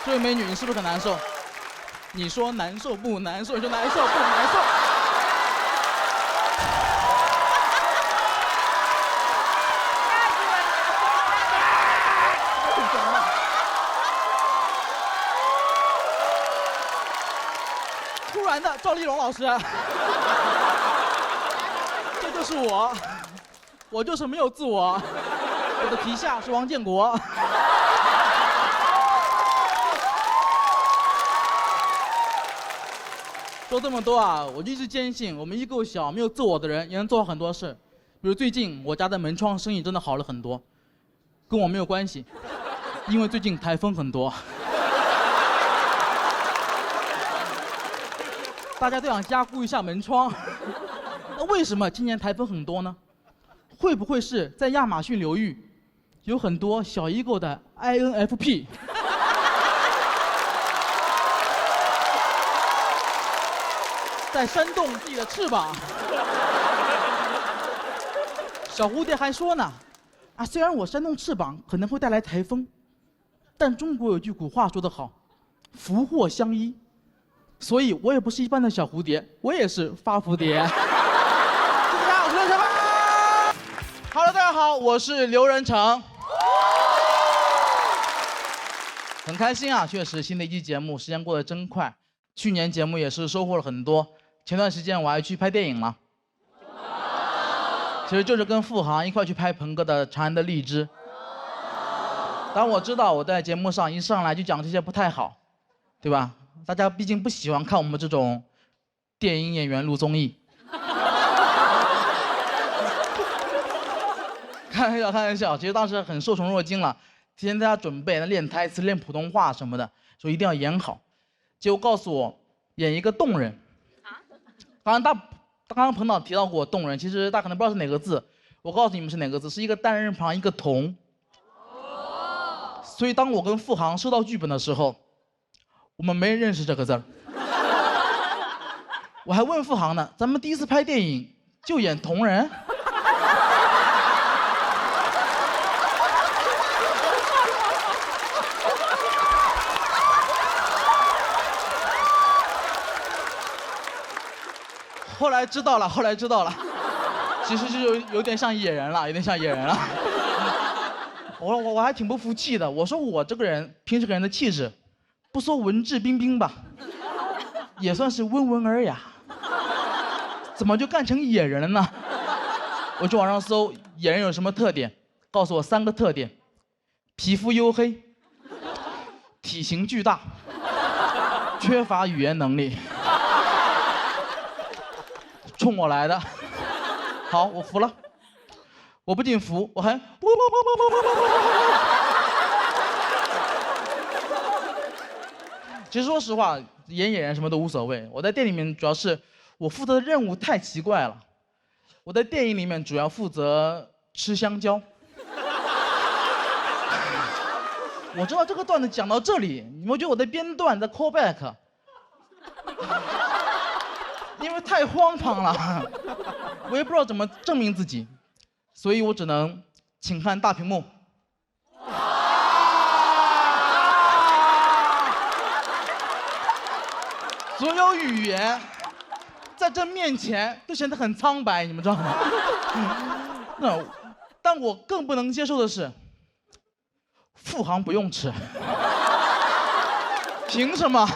这位美女，你是不是很难受？你说难受不难受？你说难受不难受？突然的赵丽蓉老师，这就是我，我就是没有自我，我的皮下是王建国。说这么多啊，我就一直坚信，我们一够小、没有自我的人，也能做好很多事。比如最近我家的门窗生意真的好了很多，跟我没有关系，因为最近台风很多。大家都想加固一下门窗，那为什么今年台风很多呢？会不会是在亚马逊流域有很多小异构的 INFP？ 在扇动自己的翅膀。小蝴蝶还说呢，啊，虽然我扇动翅膀可能会带来台风，但中国有句古话说得好，福祸相依。所以我也不是一般的小蝴蝶，我也是发蝴蝶。谢谢大家，我是刘成。Hello， 大家好，我是刘仁成。很开心啊，确实新的一期节目，时间过得真快。去年节目也是收获了很多，前段时间我还去拍电影了。其实就是跟付航一块去拍鹏哥的《长安的荔枝》。当然我知道我在节目上一上来就讲这些不太好，对吧？大家毕竟不喜欢看我们这种电影演员录综艺。开玩笑，开玩笑。其实当时很受宠若惊了，提前在家准备，练台词、练普通话什么的，说一定要演好。结果告诉我演一个动人。刚刚彭导提到过动人，其实大家可能不知道是哪个字，我告诉你们是哪个字，是一个单人旁一个同。所以当我跟付航收到剧本的时候，我们没人认识这个字儿。我还问付航呢，咱们第一次拍电影就演同人？后来知道了，其实就有点像野人了，有点像野人了。我还挺不服气的，我说我这个人平时给人的气质，不说文质彬彬吧，也算是温文尔雅，怎么就干成野人了呢？我去网上搜野人有什么特点，告诉我3个特点：皮肤黝黑，体型巨大，缺乏语言能力。冲我来的，好，我服了。我不仅服，我还其实说实话，演演员什么都无所谓。我在店里面主要是我负责的任务太奇怪了。我在电影里面主要负责吃香蕉。我知道这个段子讲到这里，你们觉得我在编段，在 call back。因为太荒唐了，我也不知道怎么证明自己，所以我只能请看大屏幕。所有语言在这面前都显得很苍白，你们知道吗？但我更不能接受的是，付航不用吃，凭什么？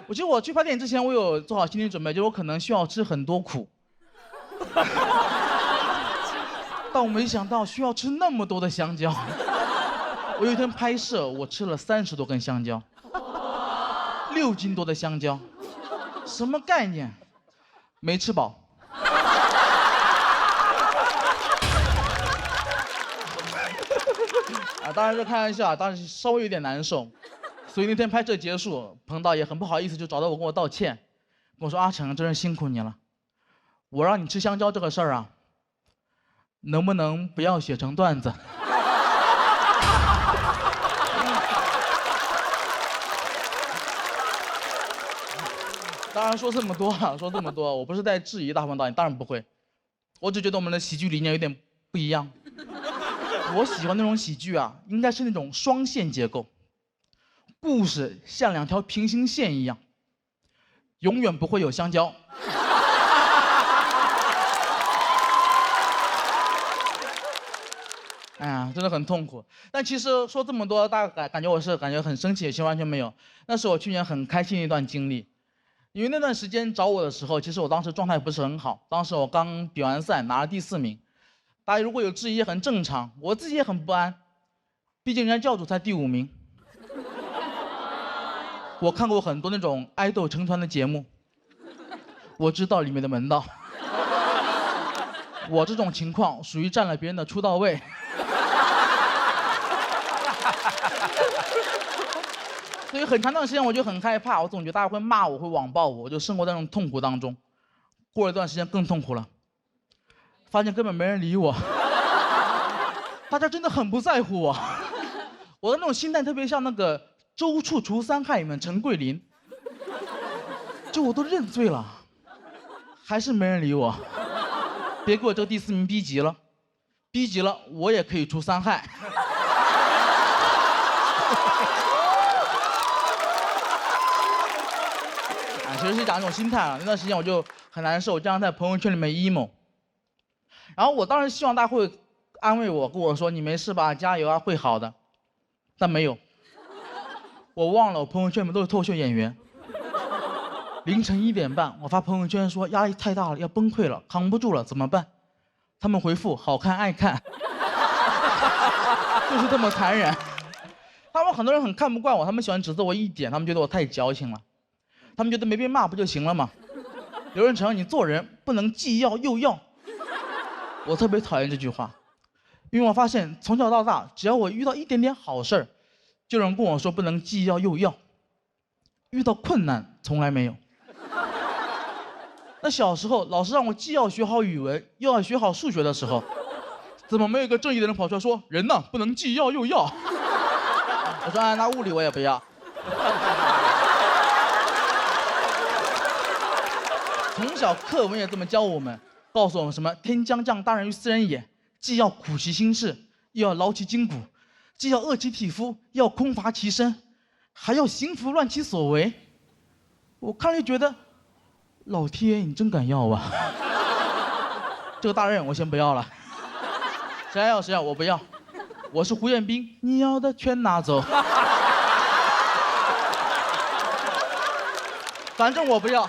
其实我去拍电影之前，我有做好心理准备，就是我可能需要吃很多苦。但我没想到需要吃那么多的香蕉。我有一天拍摄，我吃了30多根香蕉，6斤多的香蕉，什么概念？没吃饱。啊，当然是开玩笑，当时稍微有点难受。所以那天拍摄结束，彭导也很不好意思，就找到我跟我道歉，跟我说：“阿成，真是辛苦你了。我让你吃香蕉这个事儿啊，能不能不要写成段子？”当然说这么多啊，说这么多，我不是在质疑大鹏导演，当然不会，我只觉得我们的喜剧理念有点不一样。我喜欢那种喜剧啊，应该是那种双线结构。故事像2条平行线一样，永远不会有香蕉。哎呀，真的很痛苦。但其实说这么多，大家感觉我是感觉很生气，其实完全没有。那是我去年很开心的一段经历。因为那段时间找我的时候，其实我当时状态不是很好，当时我刚比完赛拿了第4名，大家如果有质疑也很正常，我自己也很不安，毕竟人家教主才第5名。我看过很多那种爱豆成团的节目，我知道里面的门道。我这种情况属于占了别人的出道位。所以很长段时间我就很害怕，我总觉得大家会骂我，会网暴我，我就生活在那种痛苦当中。过了一段时间更痛苦了，发现根本没人理我，大家真的很不在乎我。我的那种心态特别像那个《周处除三害》里面陈桂林，就我都认罪了，还是没人理我。别给我这个第4名逼急了，逼急了我也可以除3害。其实是讲一种心态了。那段时间我就很难受，经常在朋友圈里面 emo。然后我当时希望大家会安慰我，跟我说你没事吧，加油啊，会好的。但没有，我忘了我朋友圈里面都是脱口秀演员。凌晨1点半，我发朋友圈说压力太大了，要崩溃了，扛不住了，怎么办？他们回复好看爱看，就是这么残忍。他们很多人很看不惯我，他们喜欢指责我一点，他们觉得我太矫情了。他们觉得没被骂不就行了吗？刘仁成，你做人不能既要又要。我特别讨厌这句话，因为我发现从小到大，只要我遇到一点点好事儿，就有人跟我说不能既要又要。遇到困难从来没有。那小时候老师让我既要学好语文，又要学好数学的时候，怎么没有一个正义的人跑出来说人呢不能既要又要？我说那物理我也不要。从小课文也这么教我们，告诉我们什么天将降大任于斯人也，既要苦其心志，又要劳其筋骨，既要饿其体肤，又要空乏其身，还要行拂乱其所为。我看了就觉得，老天你真敢要啊！这个大任我先不要了，谁要谁要，我不要。我是胡彦斌，你要的全拿走。反正我不要。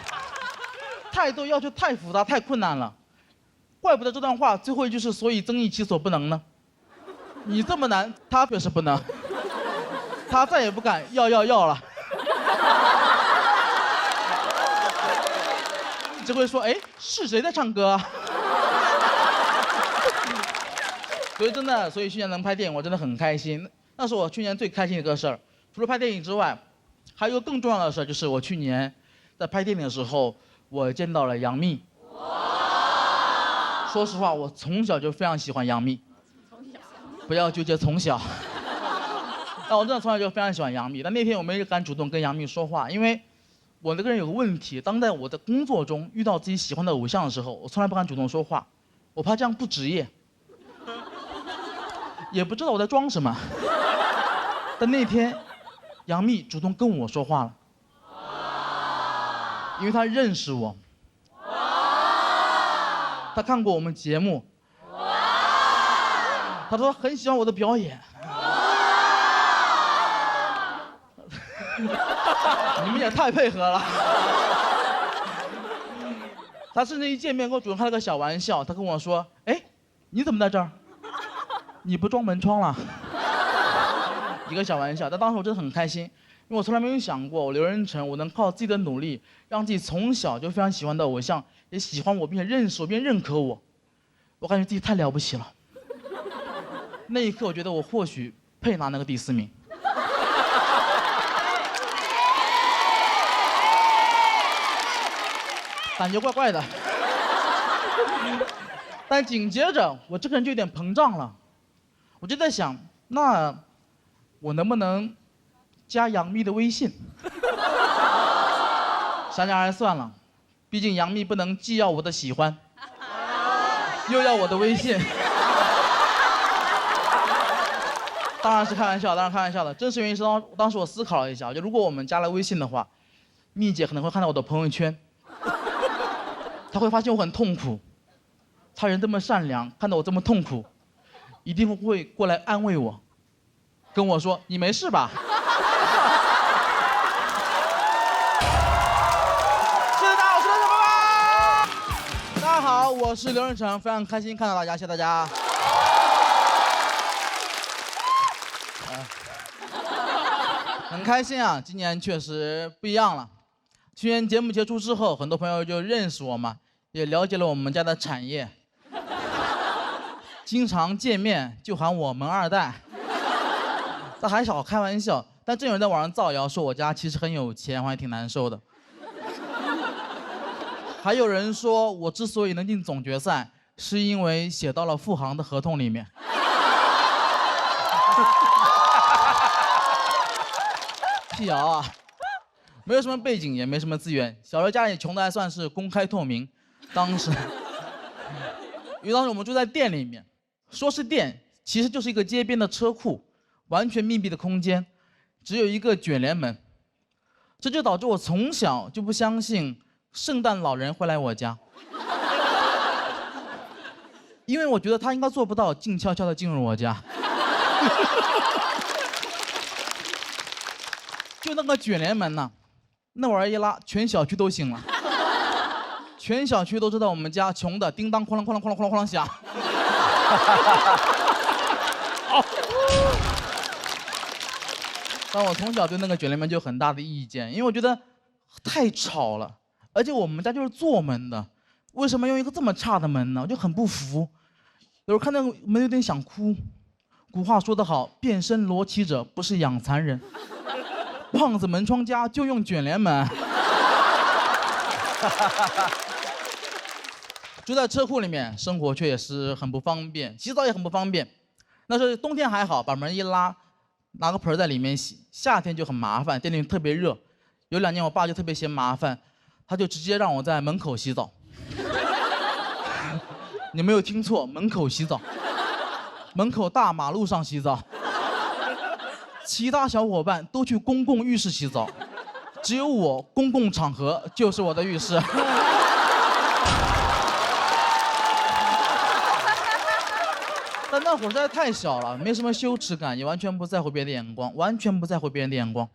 态度要求太复杂太困难了，怪不得这段话最后一句是所以增益其所不能呢。你这么难，他确实不能，他再也不敢要了。只会说哎是谁在唱歌啊？所以真的，所以去年能拍电影我真的很开心，那是我去年最开心的一个事儿。除了拍电影之外，还有一个更重要的事儿，就是我去年在拍电影的时候。我见到了杨幂。说实话，我从小就非常喜欢杨幂。不要纠结从小。但我真的从小就非常喜欢杨幂。但那天我没敢主动跟杨幂说话，因为我这个人有个问题，当在我的工作中遇到自己喜欢的偶像的时候，我从来不敢主动说话，我怕这样不职业。也不知道我在装什么。但那天，杨幂主动跟我说话了。因为他认识我，他看过我们节目，他说很喜欢我的表演。你们也太配合了。他甚至一见面跟我主动开了个小玩笑，他跟我说：“哎，你怎么在这儿？你不装门窗了？”一个小玩笑，但当时我真的很开心。因为我从来没有想过，我刘仁成，我能靠自己的努力，让自己从小就非常喜欢的偶像也喜欢我，并且认识我，并且认可我，我感觉自己太了不起了。那一刻，我觉得我或许配拿那个第4名。感觉怪怪的。但紧接着，我这个人就有点膨胀了，我就在想，那我能不能加杨幂的微信？想想还是算了，毕竟杨幂不能既要我的喜欢，又要我的微信。当然是开玩笑，当然开玩笑的。真实原因是当时我思考了一下，我觉得如果我们加了微信的话，幂姐可能会看到我的朋友圈，她会发现我很痛苦。她人这么善良，看到我这么痛苦，一定会过来安慰我，跟我说：“你没事吧？”我是刘仁成，非常开心看到大家，谢谢大家。很开心啊，今年确实不一样了。去年节目结束之后，很多朋友就认识我嘛，也了解了我们家的产业。经常见面就喊我门二代，这还少开玩笑。但真有人在网上造谣说我家其实很有钱，我还挺难受的。还有人说我之所以能进总决赛，是因为写到了富航的合同里面。辟谣啊，没有什么背景，也没什么资源，小时候家里穷的还算是公开透明。当时我们住在店里面，说是店，其实就是一个街边的车库，完全密闭的空间，只有一个卷帘门。这就导致我从小就不相信圣诞老人会来我家，因为我觉得他应该做不到静悄悄地进入我家。就那个卷帘门呢，那玩意儿一拉，全小区都醒了，全小区都知道我们家穷的叮当哐啷哐啷哐啷哐啷哐啷响。但我从小对那个卷帘门就有很大的意见，因为我觉得太吵了，而且我们家就是做门的，为什么用一个这么差的门呢？我就很不服。有时候看那个门有点想哭。古话说得好，变身罗绮者不是养蚕人。胖子门窗家就用卷帘门。住在车库里面，生活却也是很不方便，洗澡也很不方便。那是冬天还好，把门一拉，拿个盆在里面洗；夏天就很麻烦，店里特别热。有2年我爸就特别嫌麻烦，他就直接让我在门口洗澡。你没有听错，门口洗澡，门口大马路上洗澡。其他小伙伴都去公共浴室洗澡，只有我公共场合就是我的浴室。但那会儿实在太小了，没什么羞耻感，也完全不在乎别人的眼光，完全不在乎别人的眼光。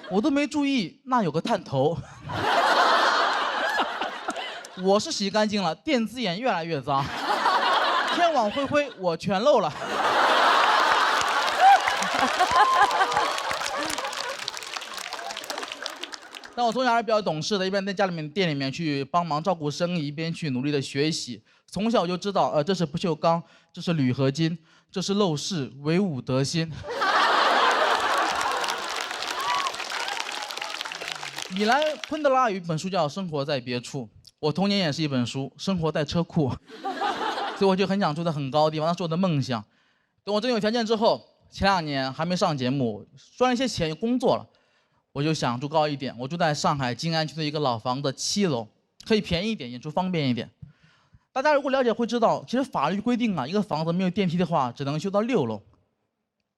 我都没注意那有个探头。我是洗干净了，电子眼越来越脏，天网恢恢，我全漏了。但我从小还是比较懂事的，一边在家里面店里面去帮忙照顾生意，一边去努力的学习。从小就知道，这是不锈钢，这是铝合金，这是陋室，惟吾德馨。米兰昆德拉有一本书叫《生活在别处》，我童年也是一本书，生活在车库，所以我就很想住在很高的地方，那是我的梦想。等我真有条件之后，前2年还没上节目，赚了一些钱，有工作了。我就想住高一点，我住在上海静安区的一个老房的7楼，可以便宜一点，演出方便一点。大家如果了解会知道，其实法律规定啊，一个房子没有电梯的话，只能修到6楼，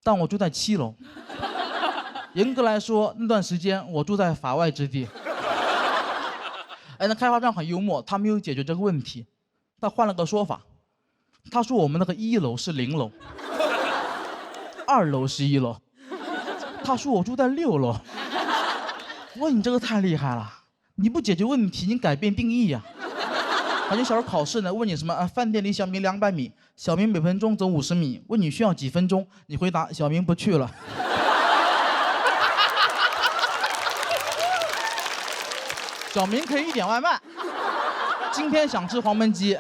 但我住在7楼。严格来说，那段时间我住在法外之地。哎，那开发商很幽默，他没有解决这个问题，他换了个说法，他说我们那个1楼是0楼，2楼是1楼，他说我住在6楼。我说你这个太厉害了，你不解决问题，你改变定义呀。感觉小时候考试呢，问你什么饭店离小明200米，小明每分钟走50米，问你需要几分钟，你回答小明不去了。小明可以点外卖，今天想吃黄焖鸡。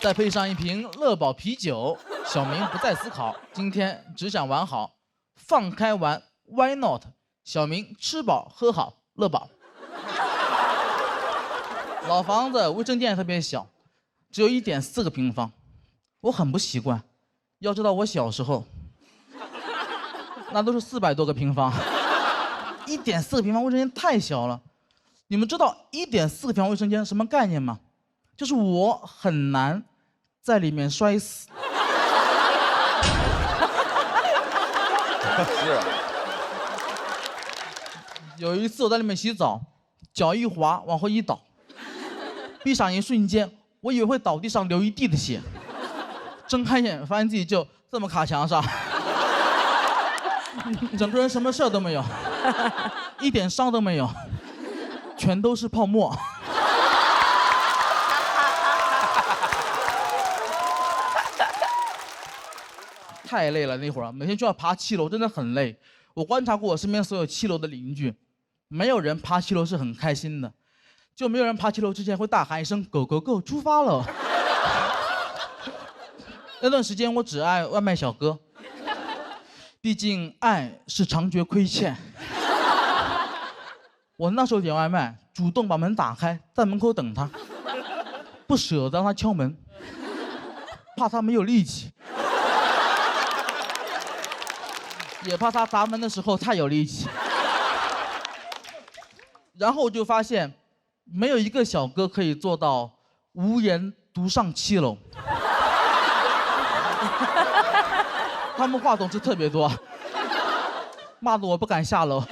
再配上一瓶乐宝啤酒，小明不再思考，今天只想玩好，放开玩 ，Why not？ 小明吃饱喝好，乐宝。老房子卫生间也特别小，只有1.4个平方，我很不习惯。要知道我小时候，那都是400多个平方，1.4个平方卫生间太小了。你们知道1.4个平方卫生间什么概念吗？就是我很难在里面摔死。是。有一次我在里面洗澡，脚一滑往后一倒，闭上一瞬间，我以为会倒地上流一地的血，睁开眼发现自己就这么卡墙上，整个人什么事儿都没有。一点伤都没有，全都是泡沫。太累了，那会儿每天就要爬7楼，真的很累。我观察过我身边所有7楼的邻居，没有人爬7楼是很开心的，就没有人爬7楼之前会大喊一声“Go Go Go”，出发了。那段时间我只爱外卖小哥，毕竟爱是常觉亏欠。我那时候点外卖，主动把门打开，在门口等他，不舍得让他敲门，怕他没有力气。也怕他砸门的时候太有力气，然后我就发现，没有一个小哥可以做到无言独上7楼。他们话总是特别多，骂得我不敢下楼，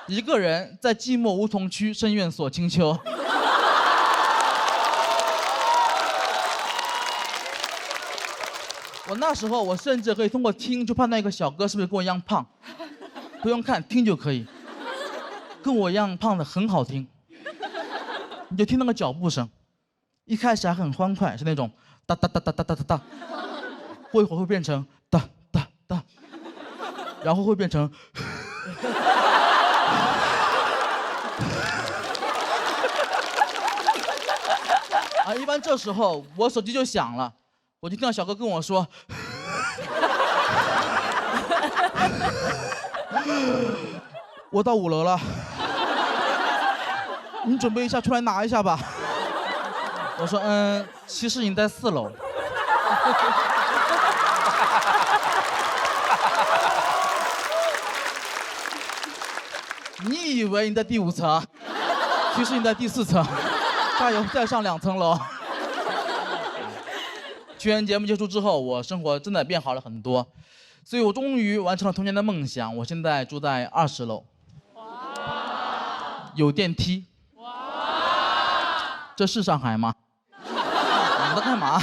一个人在寂寞梧桐区深院锁清秋。我那时候，我甚至可以通过听就判断一个小哥是不是跟我一样胖，不用看，听就可以。跟我一样胖的很好听，你就听那个脚步声，一开始还很欢快，是那种哒哒哒哒哒哒哒哒，过一会儿会变成哒哒哒，然后会变成啊，一般这时候我手机就响了。我就听到小哥跟我说：“我到5楼了，你准备一下出来拿一下吧。”我说：“其实你在4楼。”你以为你在第5层，其实你在第4层，加油，再上2层楼。去年节目结束之后，我生活真的变好了很多，所以我终于完成了童年的梦想。我现在住在20楼，有电梯。这是上海吗？你们在干嘛？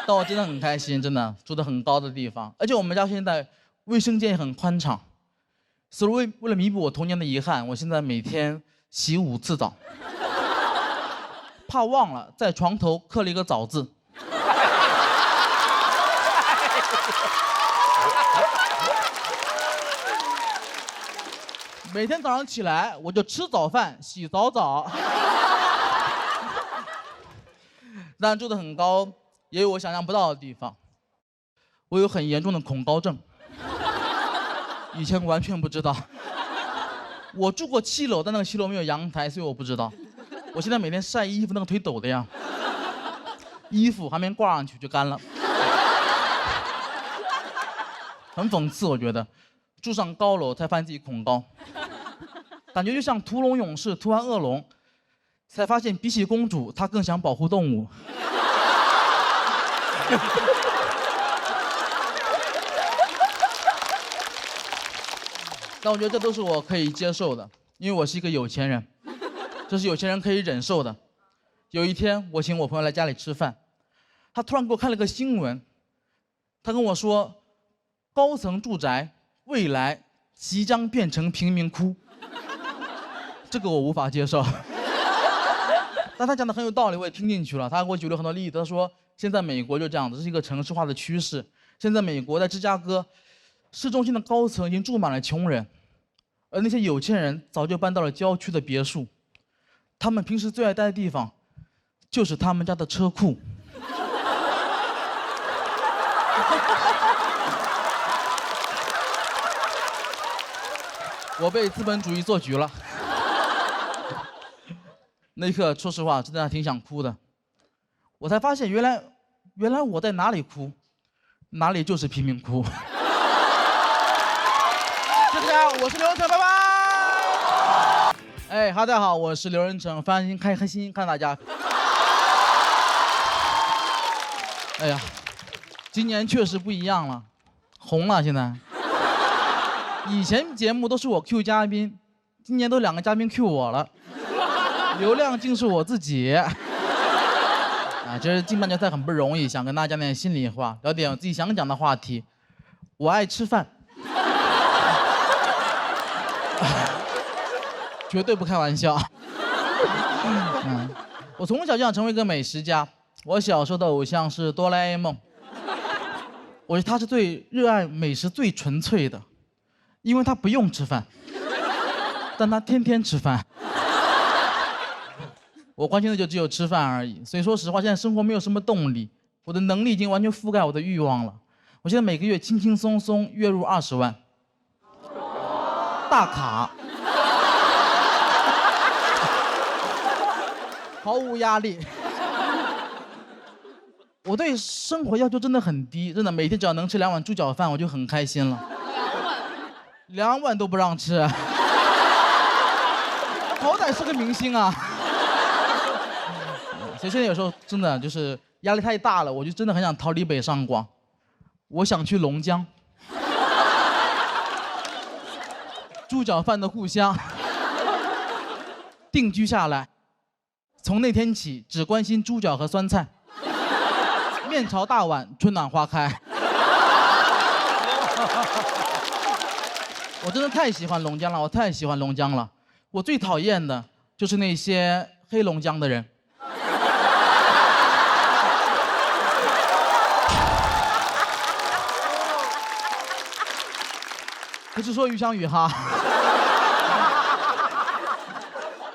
但我真的很开心，真的住在很高的地方，而且我们家现在卫生间也很宽敞，所以为了弥补我童年的遗憾，我现在每天洗5次澡，怕忘了在床头刻了一个早字。每天早上起来，我就吃早饭，洗早澡。但住得很高，也有我想象不到的地方。我有很严重的恐高症，以前完全不知道。我住过7楼，但那个7楼没有阳台，所以我不知道。我现在每天晒衣服，那个腿抖的呀，衣服还没挂上去就干了，很讽刺。我觉得，住上高楼才发现自己恐高。感觉就像屠龙勇士屠完恶龙，才发现比起公主，他更想保护动物。但我觉得这都是我可以接受的，因为我是一个有钱人，这是有钱人可以忍受的。有一天，我请我朋友来家里吃饭，他突然给我看了个新闻，他跟我说，高层住宅未来即将变成贫民窟。这个我无法接受，但他讲的很有道理，我也听进去了。他给我举了很多例子，他说现在美国就这样子，这是一个城市化的趋势。现在美国在芝加哥市中心的高层已经住满了穷人，而那些有钱人早就搬到了郊区的别墅。他们平时最爱待的地方，就是他们家的车库。我被资本主义做局了。那一刻，说实话，真的还挺想哭的。我才发现，原来我在哪里哭，哪里就是贫民窟。谢谢大家，我是刘仁成，拜拜。哎，大家好，我是刘仁成，非常开心看大家。哎呀，今年确实不一样了，红了现在。以前节目都是我 Q 嘉宾，今年都2个嘉宾 Q 我了。流量竟是我自己，啊，这是进半决赛很不容易，想跟大家讲点心里话，聊点我自己想讲的话题。我爱吃饭，绝对不开玩笑。我从小就想成为一个美食家。我小时候的偶像是哆啦 A 梦，我觉得他是最热爱美食、最纯粹的，因为他不用吃饭，但他天天吃饭。我关心的就只有吃饭而已。所以说实话，现在生活没有什么动力，我的能力已经完全覆盖我的欲望了。我现在每个月轻轻松松月入20万，大卡，毫无压力。我对生活要求真的很低，真的每天只要能吃2碗猪脚饭，我就很开心了。2碗都不让吃，好歹是个明星啊！所以现在有时候真的就是压力太大了，我就真的很想逃离北上广，我想去龙江，猪脚饭的故乡，定居下来。从那天起，只关心猪脚和酸菜。面朝大碗，春暖花开。我真的太喜欢龙江了，我太喜欢龙江了。我最讨厌的就是那些黑龙江的人。不是说于翔宇哈，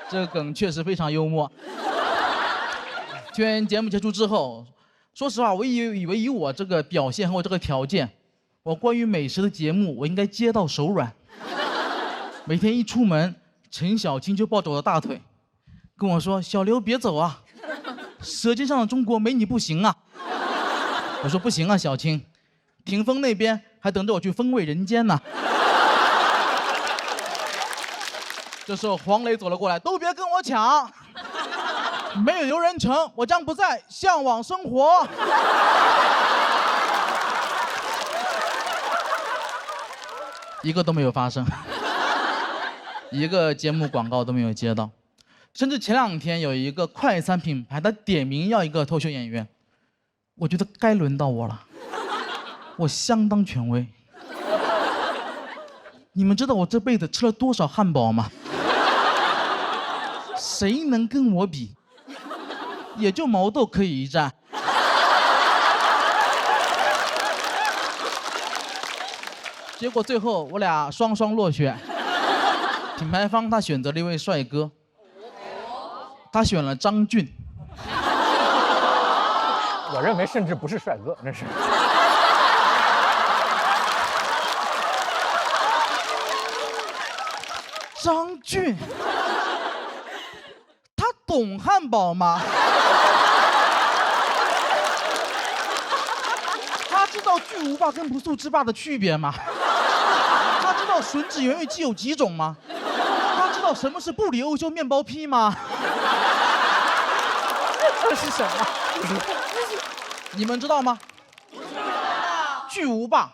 这个梗确实非常幽默。节目结束之后，说实话，我以为以我这个表现和我这个条件，我关于美食的节目我应该接到手软。每天一出门，陈小青就抱着我的大腿，跟我说：“小刘别走啊，舌尖上的中国没你不行啊。”我说：“不行啊，小青，霆锋那边还等着我去风味人间呢。”这时候黄磊走了过来，都别跟我抢。没有刘仁成，我将不再向往生活。一个都没有发生，一个节目广告都没有接到，甚至前2天有一个快餐品牌，他点名要一个脱口秀演员，我觉得该轮到我了，我相当权威。你们知道我这辈子吃了多少汉堡吗？谁能跟我比？也就毛豆可以一战。结果最后我俩双双落选。品牌方他选择了一位帅哥，他选了张俊。我认为甚至不是帅哥，那是。张俊，他懂汉堡吗？他知道巨无霸跟不速之霸的区别吗？他知道吮指原味鸡有几种吗？他知道什么是布里欧修面包坯吗？这是什么？你们知道吗？巨无霸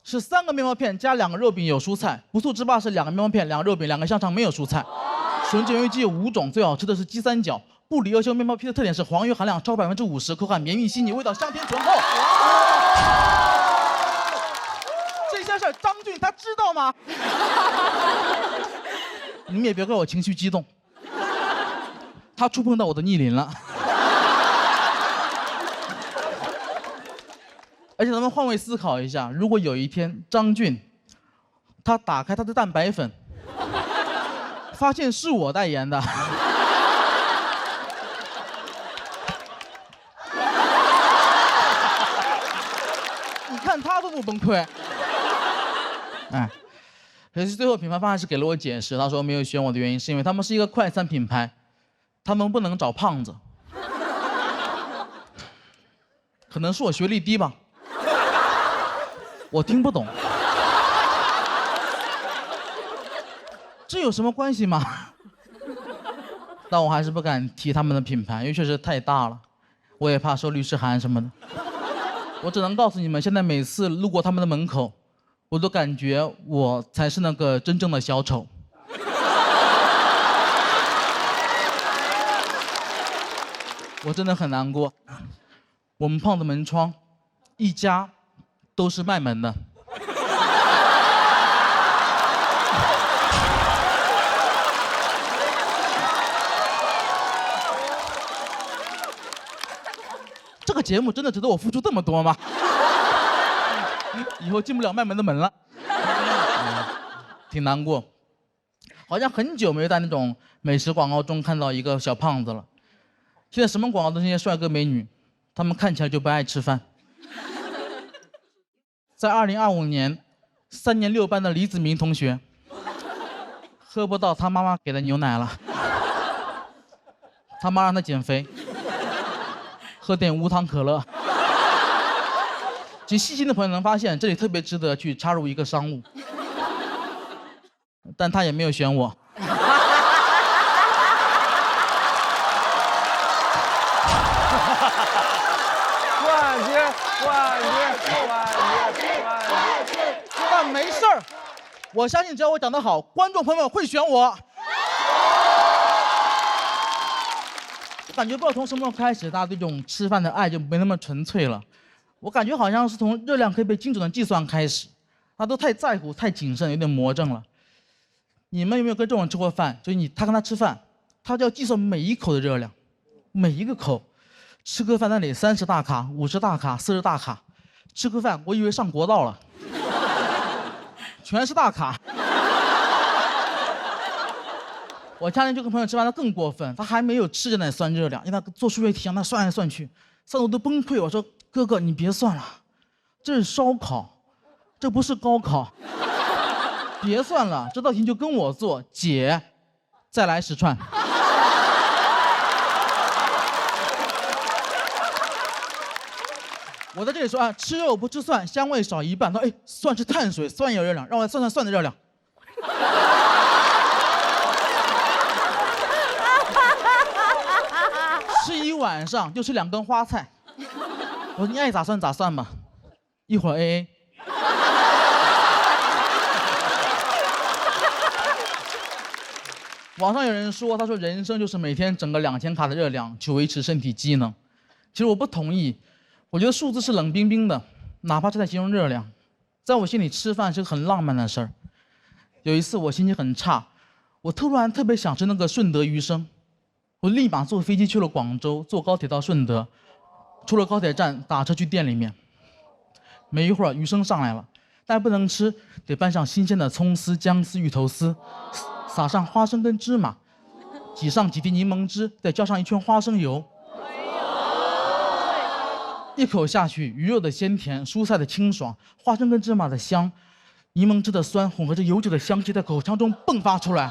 是3个面包片加2个肉饼有蔬菜，不速之霸是2个面包片、2个肉饼、2个香肠没有蔬菜。吮指原味鸡有5种，最好吃的是鸡三角。布里欧修面包坯的特点是黄油含量超50%，口感绵密细腻，味道香甜醇厚。这些事儿张俊他知道吗？你们也别怪我情绪激动，他触碰到我的逆鳞了。而且咱们换位思考一下，如果有一天张俊，他打开他的蛋白粉，发现是我代言的，你看他都不崩溃。哎，可是最后品牌方还是给了我解释，他说没有选我的原因是因为他们是一个快餐品牌，他们不能找胖子，可能是我学历低吧。我听不懂，这有什么关系吗？但我还是不敢提他们的品牌，因为确实太大了，我也怕收律师函什么的。我只能告诉你们，现在每次路过他们的门口，我都感觉我才是那个真正的小丑。我真的很难过。我们胖子门窗，一家都是卖门的。个节目真的值得我付出这么多吗？以后进不了卖门的门了，挺难过。好像很久没有在那种美食广告中看到一个小胖子了。现在什么广告都是那些帅哥美女，他们看起来就不爱吃饭。在2025年，3年6班的李子明同学喝不到他妈妈给的牛奶了，他妈让他减肥，喝点无糖可乐。其实细心的朋友能发现，这里特别值得去插入一个商务，但他也没有选我。冠军，冠军，冠军，冠军！但没事儿，我相信只要我长得好，观众朋友们会选我。我感觉不知道从什么时候开始，大家对这种吃饭的爱就没那么纯粹了。我感觉好像是从热量可以被精准的计算开始，大家都太在乎、太谨慎，有点魔怔了。你们有没有跟这种人吃过饭？就是他跟他吃饭，他就要计算每一口的热量，每一个口。吃个饭那里30大卡、50大卡、40大卡，吃个饭我以为上国道了，全是大卡。我家人就跟朋友吃饭，他更过分，他还没有吃就在那算热量，因为他做数学题让他算来算去，算得我都崩溃。我说哥哥你别算了，这是烧烤，这不是高考，别算了，这道题就跟我做，姐，再来10串。我在这里说啊，吃肉不吃蒜，香味少一半。他说，哎，蒜是碳水，蒜也有热量，让我算算蒜的热量。吃一晚上就吃2根花菜。我说你爱咋算咋算吧，一会儿 AA。网上有人说，他说人生就是每天整个2000卡的热量去维持身体机能。其实我不同意。我觉得数字是冷冰冰的，哪怕是在形容热量，在我心里吃饭是个很浪漫的事儿。有一次我心情很差，我突然特别想吃那个顺德鱼生，我立马坐飞机去了广州，坐高铁到顺德，出了高铁站打车去店里面。没一会儿鱼生上来了，但不能吃，得拌上新鲜的葱丝、姜丝、芋头丝，撒上花生跟芝麻，挤上几滴柠檬汁，再浇上一圈花生油。一口下去，鱼肉的鲜甜，蔬菜的清爽，花生跟芝麻的香，柠檬汁的酸混合着油脂的香气在口腔中迸发出来。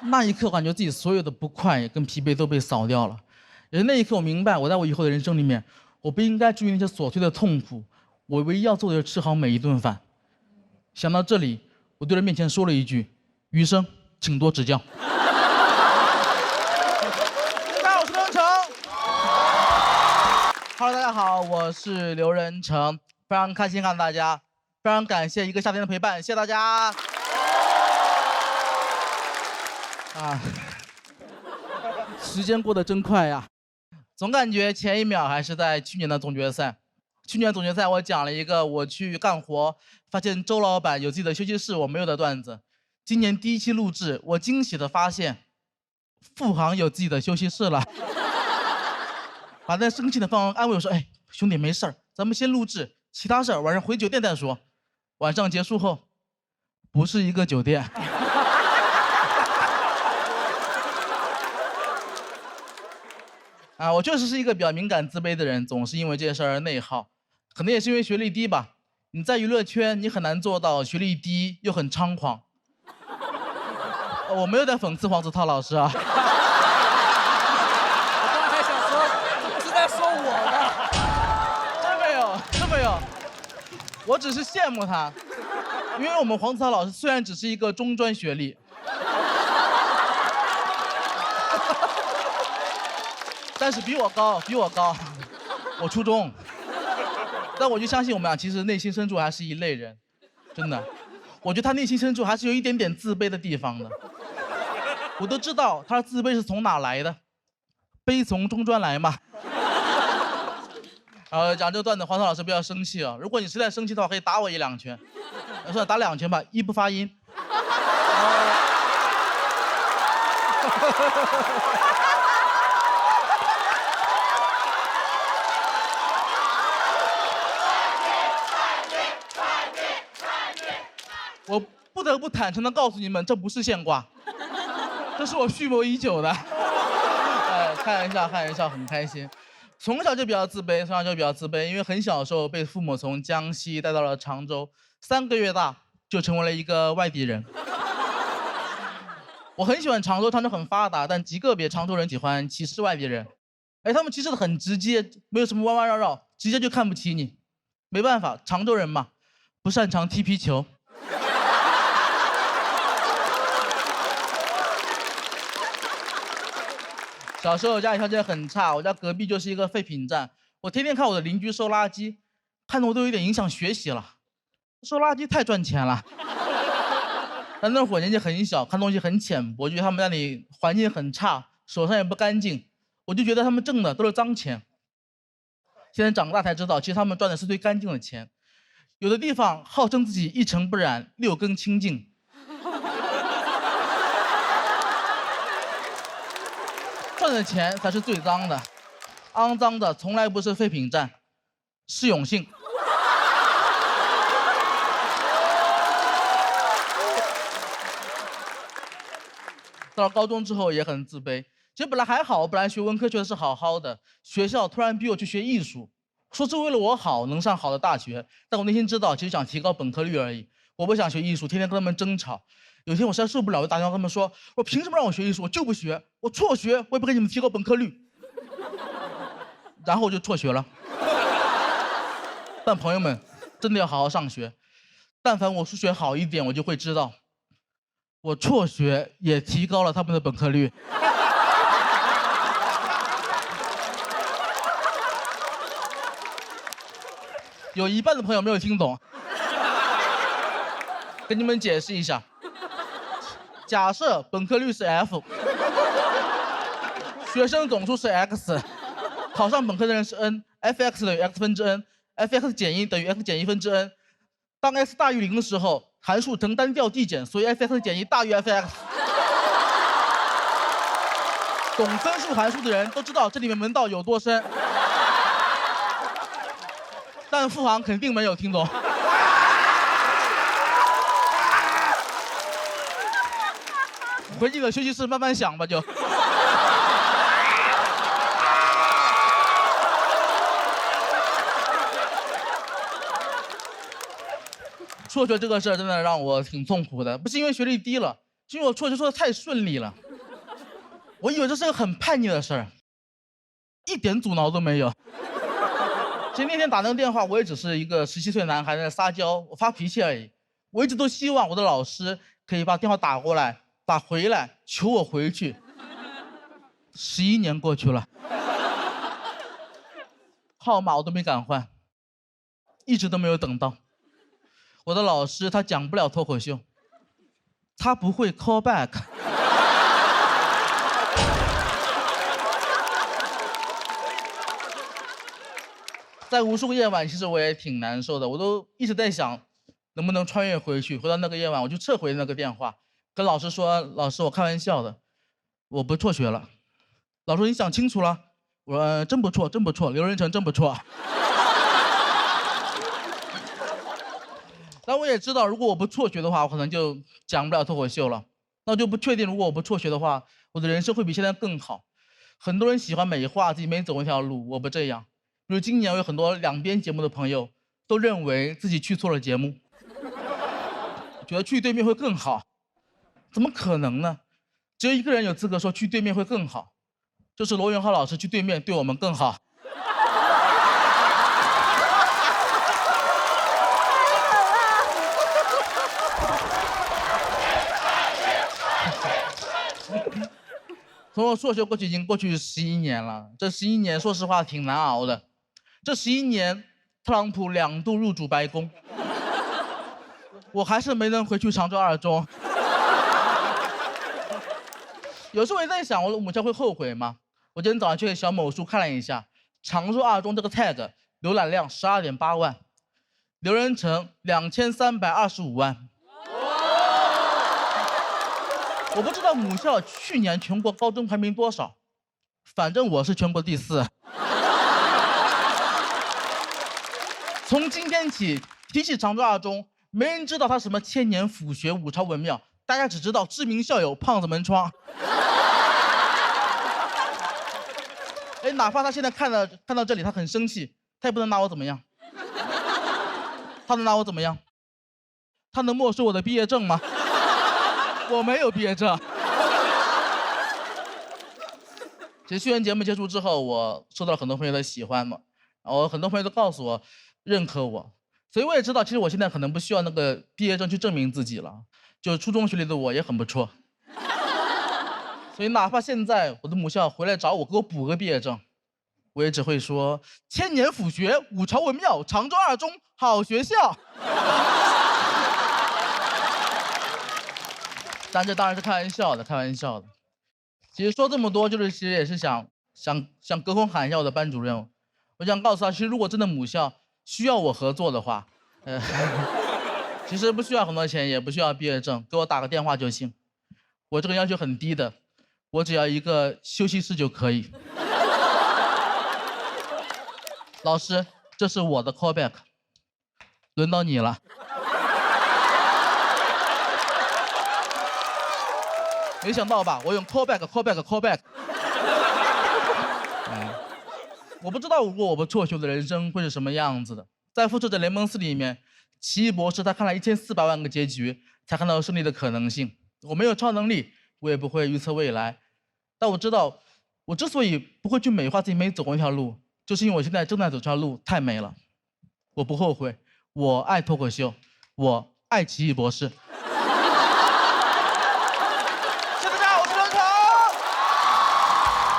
那一刻，感觉自己所有的不快跟疲惫都被扫掉了。也是那一刻，我明白，我在我以后的人生里面，我不应该注意那些琐碎的痛苦，我唯一要做的就是吃好每一顿饭。想到这里，我对着面前说了一句：“余生。”请多指教。大家好，我是刘仁成。Hello， 大家好，我是刘仁成，非常开心看到大家，非常感谢一个夏天的陪伴，谢谢大家。时间过得真快呀，总感觉前一秒还是在去年的总决赛。去年总决赛我讲了一个我去干活，发现周老板有自己的休息室，我没有的段子。今年第1期录制，我惊喜的发现，付航有自己的休息室了。把那生气的方安慰我说：“哎，兄弟没事儿，咱们先录制，其他事儿晚上回酒店再说。”晚上结束后，不是一个酒店。我确实是一个比较敏感自卑的人，总是因为这些事儿而内耗，可能也是因为学历低吧。你在娱乐圈，你很难做到学历低又很猖狂。我没有在讽刺黄子韬老师啊。我刚才还想说是在说我呢。真没有，真没有。我只是羡慕他，因为我们黄子韬老师虽然只是一个中专学历，但是比我高，比我高。我初中，但我就相信我们俩其实内心深处还是一类人，真的。我觉得他内心深处还是有一点点自卑的地方的。我都知道他的自卑是从哪来的，悲从中专来嘛。讲这个段子，黄涛老师不要生气啊！如果你实在生气的话，可以打我1-2拳。算了，打2拳吧，1不发音。我不得不坦诚的告诉你们，这不是现挂，这是我蓄谋已久的。开玩笑，开玩笑，很开心。从小就比较自卑，因为很小的时候被父母从江西带到了常州，3个月大就成为了一个外地人。我很喜欢常州，常州很发达，但极个别常州人喜欢歧视外地人。哎，他们歧视的很直接，没有什么弯弯绕绕，直接就看不起你。没办法，常州人嘛，不擅长踢皮球。小时候家里条件很差，我家隔壁就是一个废品站，我天天看我的邻居收垃圾，看得我都有点影响学习了。收垃圾太赚钱了。但那会儿年纪很小，看东西很浅薄，觉得他们那里环境很差，手上也不干净，我就觉得他们挣的都是脏钱。现在长大才知道，其实他们赚的是最干净的钱。有的地方号称自己一尘不染，6根清净。赚的钱才是最脏的，肮脏的从来不是废品站，是永信。到了高中之后也很自卑，其实本来还好，我本来学文科学的是好好的，学校突然逼我去学艺术，说是为了我好，能上好的大学，但我内心知道，其实想提高本科率而已。我不想学艺术，天天跟他们争吵。有一天我实在受不了，我就打电话跟他们说：“我凭什么让我学艺术？我就不学，我辍学，我也不给你们提高本科率。”然后我就辍学了。但朋友们，真的要好好上学。但凡我数学好一点，我就会知道，我辍学也提高了他们的本科率。有一半的朋友没有听懂，跟你们解释一下。假设本科率是 F， 学生总数是 X， 考上本科的人是 N，fx 等于 x 分之 n，fx 减1等于 x 减1分之 n。当 x 大于0的时候，函数呈单调递减，所以 fx 减1大于 fx。懂分数函数的人都知道这里面门道有多深，但付航肯定没有听懂。回你的休息室慢慢想吧，就。辍学这个事儿真的让我挺痛苦的，不是因为学历低了，是因为我辍学说的太顺利了。我以为这是个很叛逆的事儿，一点阻挠都没有。其实那天打那个电话，我也只是一个17岁男孩在那撒娇，我发脾气而已。我一直都希望我的老师可以把电话打过来。打回来，求我回去。11年过去了，号码我都没敢换，一直都没有等到。我的老师他讲不了脱口秀，他不会 call back。在无数个夜晚，其实我也挺难受的，我都一直在想，能不能穿越回去，回到那个夜晚，我就撤回那个电话。跟老师说，老师，我开玩笑的，我不辍学了。老师，你想清楚了？我说，真不错，真不错，刘仁成真不错。但我也知道，如果我不辍学的话，我可能就讲不了脱口秀了。那我就不确定，如果我不辍学的话，我的人生会比现在更好。很多人喜欢美化自己每走一条路，我不这样。比如今年我有很多两边节目的朋友都认为自己去错了节目，觉得去对面会更好。怎么可能呢？只有一个人有资格说去对面会更好，就是罗永浩老师去对面对我们更好。从我辍学过去已经过去11年了，这11年说实话挺难熬的。这11年，特朗普2度入主白宫，我还是没能回去常州2中。有时候我也在想，我的母校会后悔吗？我今天早上去小某书看了一下，常州2中这个 tag 浏览量12.8万，刘仁成2325万。我不知道母校去年全国高中排名多少，反正我是全国第4。从今天起，提起常州二中，没人知道它什么千年府学、五朝文庙，大家只知道知名校友胖子门窗。哎，哪怕他现在看到这里，他很生气，他也不能拿我怎么样。他能拿我怎么样？他能没收我的毕业证吗？我没有毕业证。其实学员节目结束之后，我受到了很多朋友的喜欢嘛，然后很多朋友都告诉我认可我，所以我也知道，其实我现在可能不需要那个毕业证去证明自己了，就初中学历的我也很不错。所以哪怕现在我的母校回来找我，给我补个毕业证，我也只会说千年府学、五朝文庙、常州二中好学校。但这当然是开玩笑的，开玩笑的。其实说这么多，其实也是想隔空喊一下我的班主任，我想告诉他，其实如果真的母校需要我合作的话，其实不需要很多钱，也不需要毕业证，给我打个电话就行。我这个要求很低的，我只要一个休息室就可以。老师，这是我的 callback， 轮到你了。没想到吧？我用 callback。我不知道如果我不辍学的人生会是什么样子的。在复仇者联盟4里面，奇异博士他看了1400万个结局，才看到胜利的可能性。我没有超能力，我也不会预测未来，但我知道，我之所以不会去美化自己没走过那条路，就是因为我现在正在走这条路太美了。我不后悔，我爱脱口秀，我爱奇异博士。